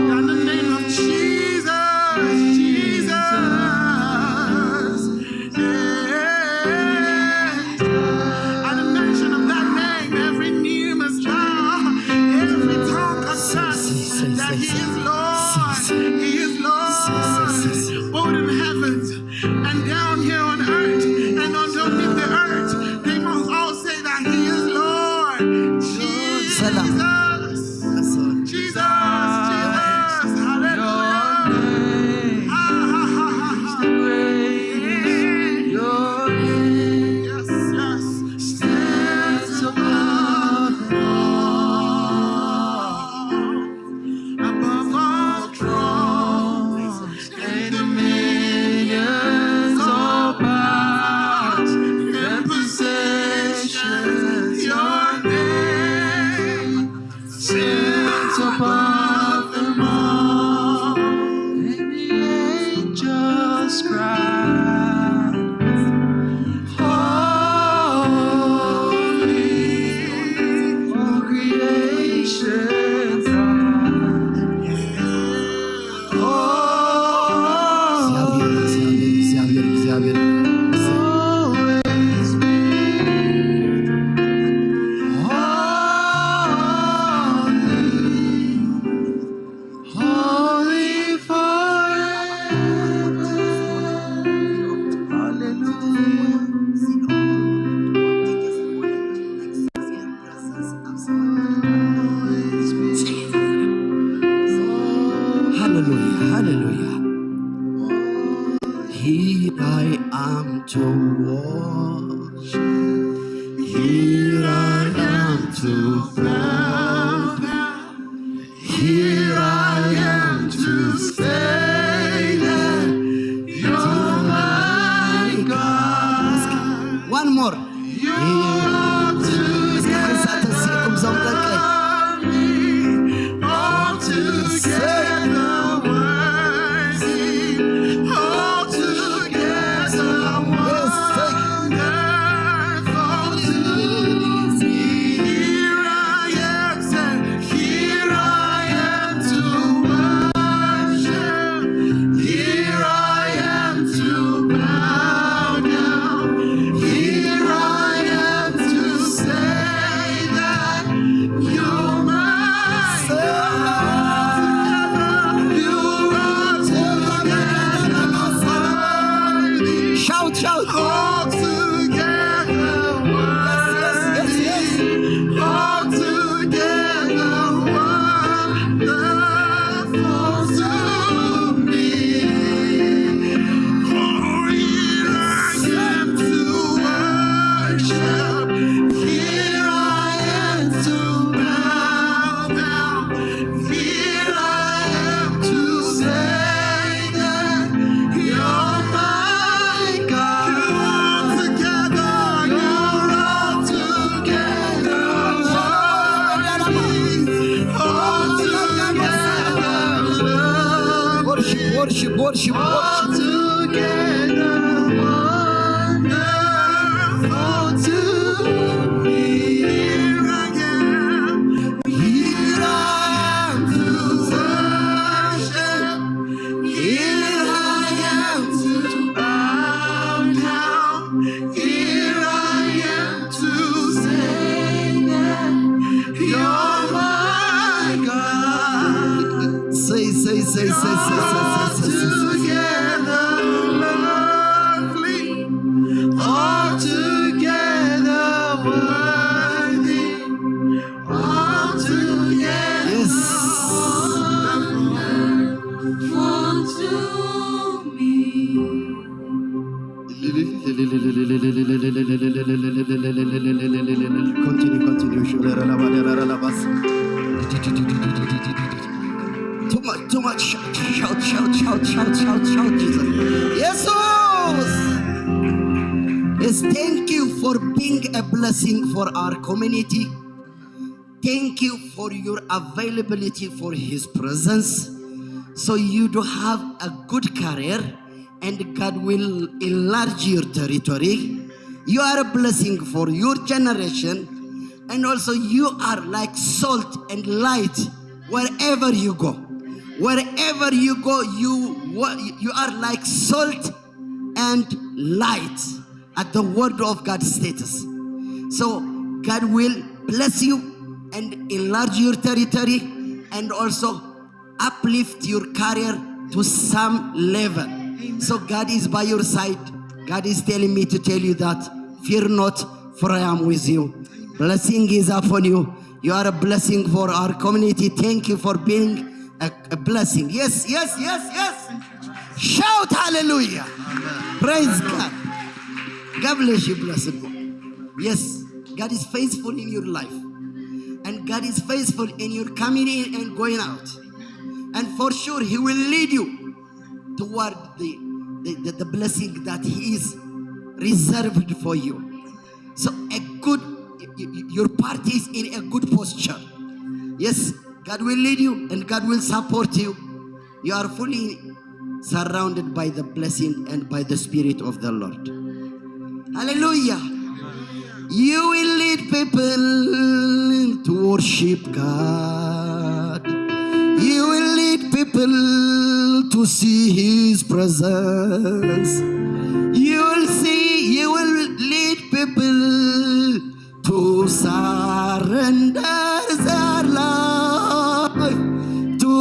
than the name of Jesus. Jesus. Yeah. At the mention of that name, every knee must bow, every tongue confess that He is Lord. He is Lord. Both in heavens and down here on earth and underneath the earth, they must all say that He is Lord. Jesus. Jesus. Hallelujah. Yes, yes. Stands above all thrones and dominions, all powers and possessions. Your name stands above them all, and the angels cry, holy, all creation cries, oh, እግዚአብሔር always be holy forever. Hallelujah. Always be Hallelujah, hallelujah. Here I am to worship. Here I am to bow down. Here I am to say that you're my God. One more. You're worship. Altogether wonderful to me. Here I am to worship. Here I am to bow down. Here I am to say that you're my God. Say. Altogether lovely, altogether worthy, altogether Yes. wonderful to me. Continue. too much. Shout, shout, shout, shout, shout, shout, shout, Jesus. Jesus! Yes, thank you for being a blessing for our community. Thank you for your availability for His presence. So you do have a good career and God will enlarge your territory. You are a blessing for your generation. And also you are like salt and light wherever you go. Wherever you go, you are like salt and light at the word of God status. So God will bless you and enlarge your territory and also uplift your career to some level. So God is by your side. God is telling me to tell you that fear not, for I am with you. Blessing is upon you. You are a blessing for our community. Thank you for being a blessing. Yes, yes, yes, yes. Shout hallelujah. Amen. Praise God. God bless you, blessed one. Yes, God is faithful in your life. And God is faithful in your coming in and going out. And for sure, He will lead you toward the blessing that He is reserved for you. So your party is in a good posture. Yes, God will lead you and God will support you. You are fully surrounded by the blessing and by the Spirit of the Lord. Hallelujah. You will lead people to worship God. You will lead people to see His presence. You will lead people to surrender their life to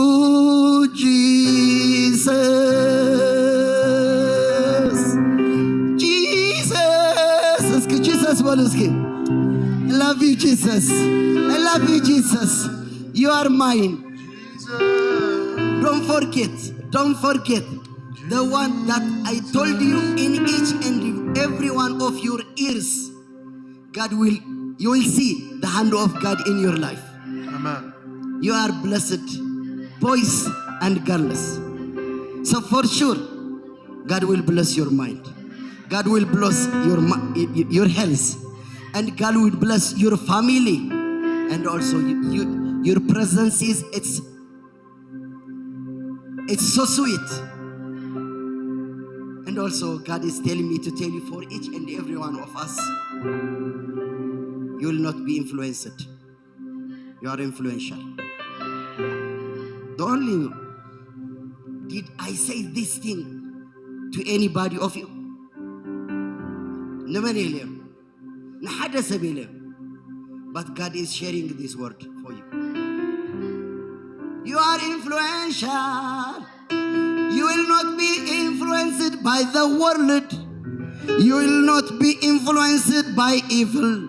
Jesus. Jesus. Jesus, I love you, Jesus. I love you, Jesus. You are mine. Don't forget the one that I told you in each and every one of your ears. You will see the hand of God in your life. Amen. You are blessed, boys and girls. So for sure, God will bless your mind. God will bless your health. And God will bless your family. And also your presence it's so sweet. And also God is telling me to tell you, for each and every one of us, you will not be influenced. You are influential. The only, did I say this thing to anybody of you? But God is sharing this word for you. You are influential. You will not be influenced by the world. You will not be influenced by evil.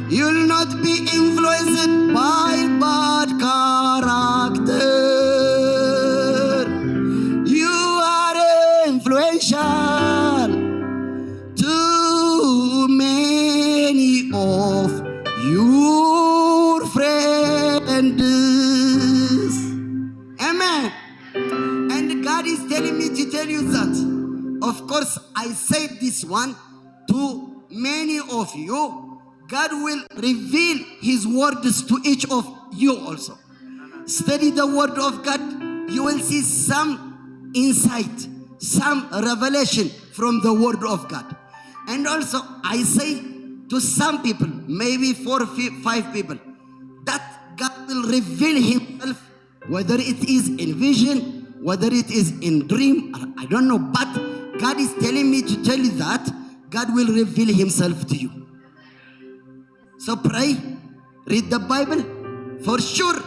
You will not be influenced by bad character. You are influential to many of your friends. Amen. And God is telling me to tell you that. Of course, I said this one to many of you. God will reveal His words to each of you also. Study the word of God. You will see some insight, some revelation from the word of God. And also, I say to some people, maybe 4 or 5 people, that God will reveal Himself, whether it is in vision, whether it is in dream, I don't know, but God is telling me to tell you that God will reveal Himself to you. So pray, read the Bible. For sure,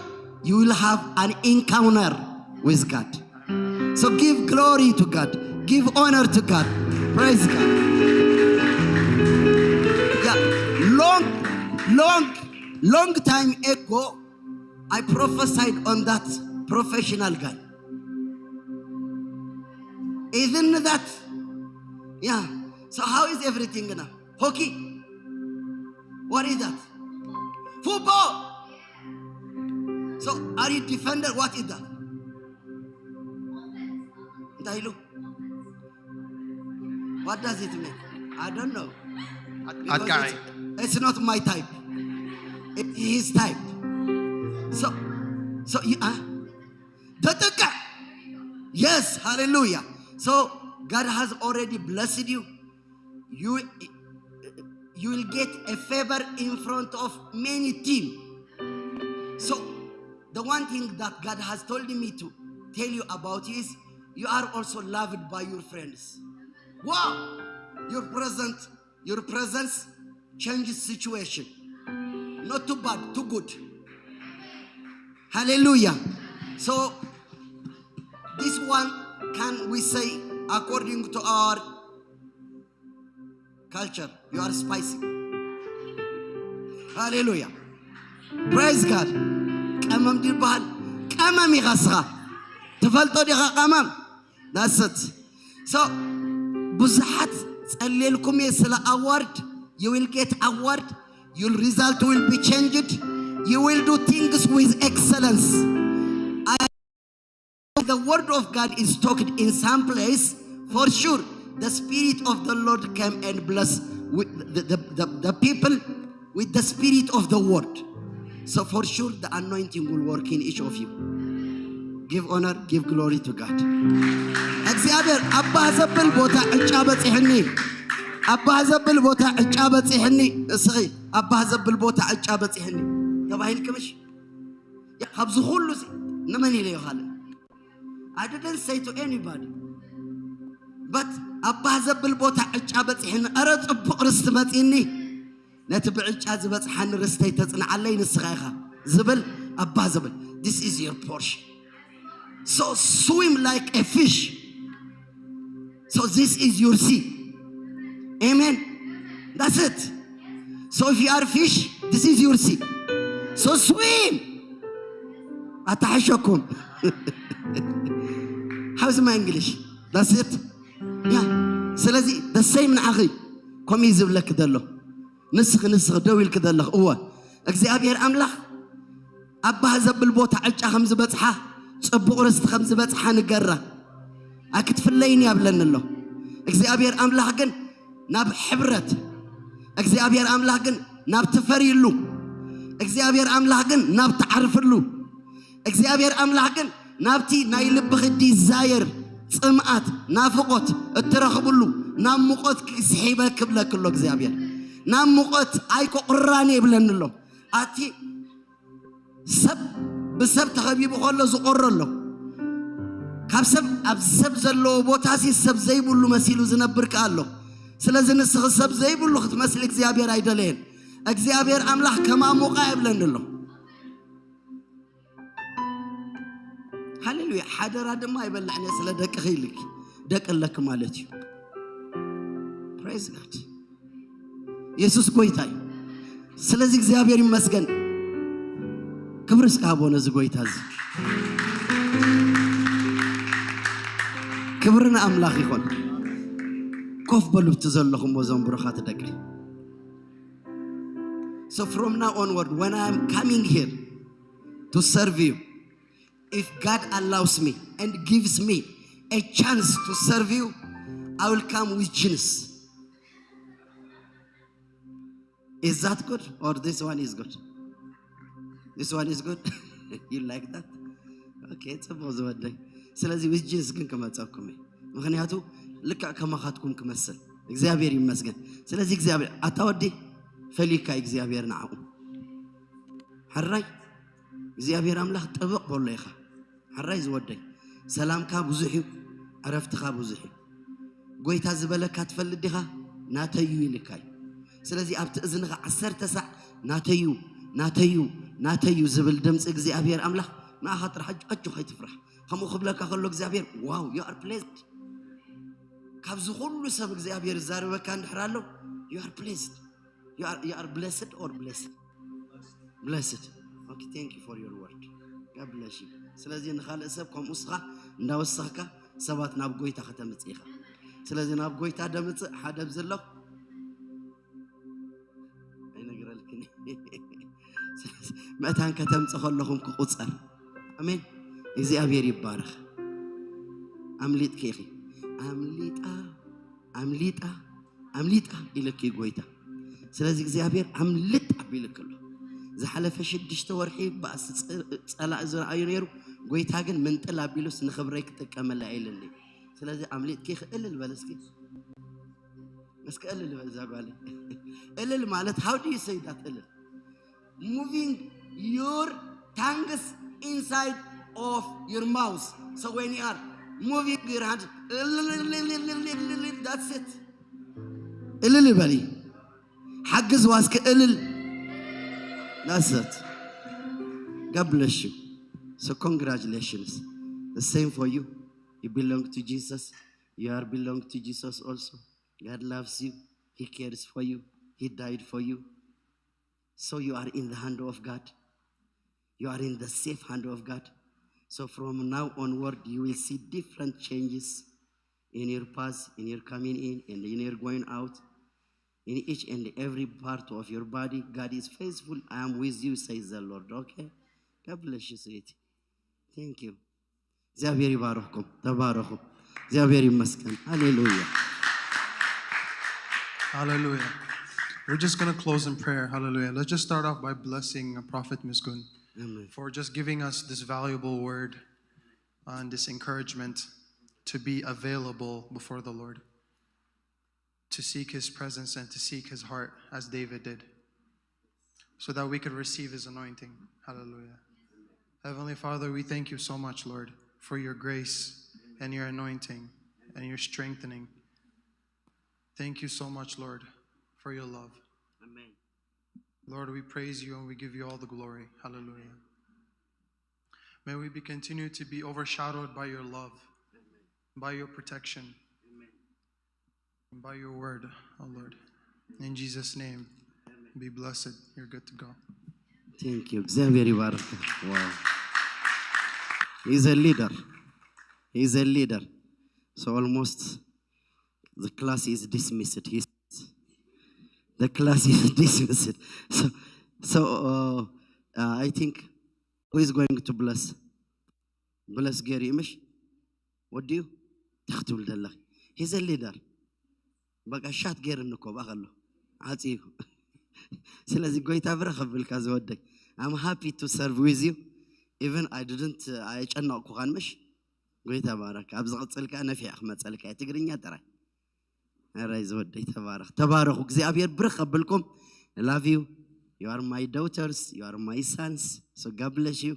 you will have an encounter with God. So give glory to God. Give honor to God. Praise God. Yeah, long time ago, I prophesied on that professional guy. Isn't that? Yeah. So how is everything now? Hockey? What is that? Football. So are you defender? What is that? Dailu. What does it mean? I don't know. Because It's not my type. It's his type. So you yes, hallelujah. So God has already blessed you. You will get a favor in front of many teams. So the one thing that God has told me to tell you about is you are also loved by your friends. Wow! Your presence changes situation. Not too bad, too good. Hallelujah. So this one, can we say, according to our culture, you are spicy. Hallelujah. Praise God. Kamam dirbal. Kamam igasra. Tafalto di kamam. That's it. So, buzahat tzalilkum yesla award. You will get award. Your result will be changed. You will do things with excellence. The word of God is talked in some place. For sure, the Spirit of the Lord came and blessed the people with the Spirit of the word. So for sure, the anointing will work in each of you. Give honor, give glory to God. እግዚአብሔር አባ ዘብል ቦታ እጫበት ይህኒ አባ ዘብል ቦታ እጫበት ይህኒ እስኺ አባ ዘብል ቦታ እጫበት ይህኒ ተባሂል ከመሽ ያ ካብዙ ሁሉ ነመን ይለ ይኻለ I didn't say to anybody, but አባ ዘብል ቦታ እጫበት ይህኒ አረ ጽቡቕ ርስት መጽኒ ነትብዕጫ ዝበጽሐን ርስተይ ተጽንዓለይ ንስኻ ኢኻ ዝብል አባ ዘብል this is your portion. So swim like a fish. So this is your sea. Amen. That's it. So if you are fish, this is your sea. So swim. Atahashakum. How's my English? That's it. Yeah. Salazi the same نعغي. كم يزب لك دلله. نسخ دويل كدله. هو. እግዚአብሔር አምላክ አባ ዘብል ቦታ ዕጫ خمس በጽሐ ጽቡቕ ርስት خمس በጽሐ ንገራ አክትፍለይን ያብለንሎ እግዚአብሔር አምላክ ግን ናብ ሕብረት እግዚአብሔር አምላክ ግን ናብ ተፈሪሉ እግዚአብሔር አምላክ ግን ናብ ተዓርፍሉ እግዚአብሔር አምላክ ግን ናብቲ ናይ ልብኽ ዲዛይር ጽምዓት ናፍቆት እትረኽብሉ ናብ ሙቆት ክስሒበ ክብለክሎ እግዚአብሔር ናብ ሙቆት አይኮ ቁራኔ ይብለንሎ አቲ ሰብ بسبب تخبيب خلا زقرّله كابسب أبسب زلوا بوتاسي سب زي بقولو مسيلو زنبر كالله سلازن السب زي بقولو خد مسلك زيابير عيدلين أجزيابير أملاح كما مقابل لنلو هللويا حدا راد ما يبلعني سلا دك خيلك دك لك مالتي praise God يسوع كويتاي سلازك زيابير مسكن كبرس كابونا زبويتاز كبرنا أملاخ يخون كوف بلو بتزلخم وزن برخات دقري. So from now onward, when I am coming here to serve you, if God allows me and gives me a chance to serve you, I will come with genius. Is that good or this one is good? This one is good. You like that? Okay, it's a positive day. ስለዚህ with Jesus ግን ከመጻፍኩም ምክንያቱ ልክ ከማኻትኩም ከመሰል እግዚአብሔር ይመስገን ስለዚህ እግዚአብሔር አታወዲ ፈሊካ እግዚአብሔር ናው حراي እግዚአብሔር አምላክ ጥብቅ በሎ ይኻ حراي ዝወደይ ሰላምካ ብዙሕ عرفتኻ ብዙሕ ጎይታ ዝበለካ ትፈልድ ዲኻ ናተዩ ይልካይ ስለዚህ ኣብቲ እዝንኻ 10 ሰዓት ናተዩ ዝብል ድምጽ እግዚአብሔር አምላክ ናኻጥር ሕጅ ኸይትፍራሕ ከመ ኽብለካ ከሎ እግዚአብሔር ዋው you are blessed ካብዙ ሁሉ ሰብ እግዚአብሔር ዛሬበካ እንድሕራሎ you are blessed you are blessed or blessed okay thank you for your word God bless you ስለዚህ ንኻልእ ሰብ ከም ውስኻ እንዳወሰኽካ ሰባት ናብ ጎይታ ከተምጽኢኻ ስለዚህ ናብ ጎይታ ደምጽእ ሓደ ብዘለኹ ኣይነግረልክኒ متان كتمت خلهم كقصر أمين እግዚአብሔር ይባረክ أمليت كيخي أمليت إلكي قويتا سلازي زيابير أمليت أبيلك له زحلف شدشت ورحي بس ألا أزر عينيرو قويتا جن من تلا بيلوس نخبرك تكمل عيلني سلازي أمليت كيخ إلا البلسكي بس كإلا البلزابالي إلا المالت how do you say that إلا moving your tongues inside of your mouth. So when you are moving your hand, that's it. إلل بالي حجز واسك إلل. That's it. God bless you. So congratulations. The same for you. You belong to Jesus. You are belong to Jesus also. God loves you. He cares for you. He died for you. So you are in the hand of God. You are in the safe hand of God. So from now onward, you will see different changes in your past, in your coming in, and in your going out. In each and every part of your body, God is faithful. I am with you, says the Lord. Okay? God bless you, sweetie. Thank you. እግዚአብሔር ይባርክኩም ተባረኩ እግዚአብሔር ይመስገን Hallelujah. Hallelujah. We're just going to close in prayer. Hallelujah. Let's just start off by blessing Prophet Miskun for just giving us this valuable word and this encouragement to be available before the Lord, to seek His presence and to seek His heart as David did, so that we could receive His anointing. Hallelujah. Heavenly Father, we thank you so much, Lord, for your grace and your anointing and your strengthening. Thank you so much, Lord, for your love. Amen. Lord, we praise you and we give you all the glory. Hallelujah. May we be continue to be overshadowed by your love, by your protection, and by your word, oh Lord. In Jesus' name, be blessed. You're good to go. Thank you. እግዚአብሔር ይባርክ. Wow. He's a leader. He's a leader. So almost the class is dismissed. The class is dismissed. So I think who is going to bless? Bless Gary Imish? What do you? He's a leader. بقى شات غير انكم بقى عاطيكم ስለዚህ ጎይታ ብረኸ ብልካ ዝወደይ I'm happy to serve with you even I didn't አይጨናቅኩ ካንመሽ ጎይታ ባረክ አብዝ ቅጽልካ ነፊዕ መጸልካ ትግርኛ ጥራይ አራይ ዝወደይ ተባረኹ እግዚአብሔር ብረኸ ብልኩም I love you. You are my daughters, you are my sons. So God bless you.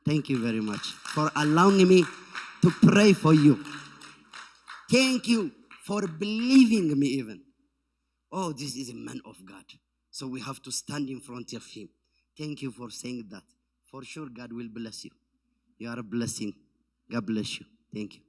Thank you very much for allowing me to pray for you. Thank you for believing me even. Oh, this is a man of God. So we have to stand in front of him. Thank you for saying that. For sure, God will bless you. You are a blessing. God bless you. Thank you.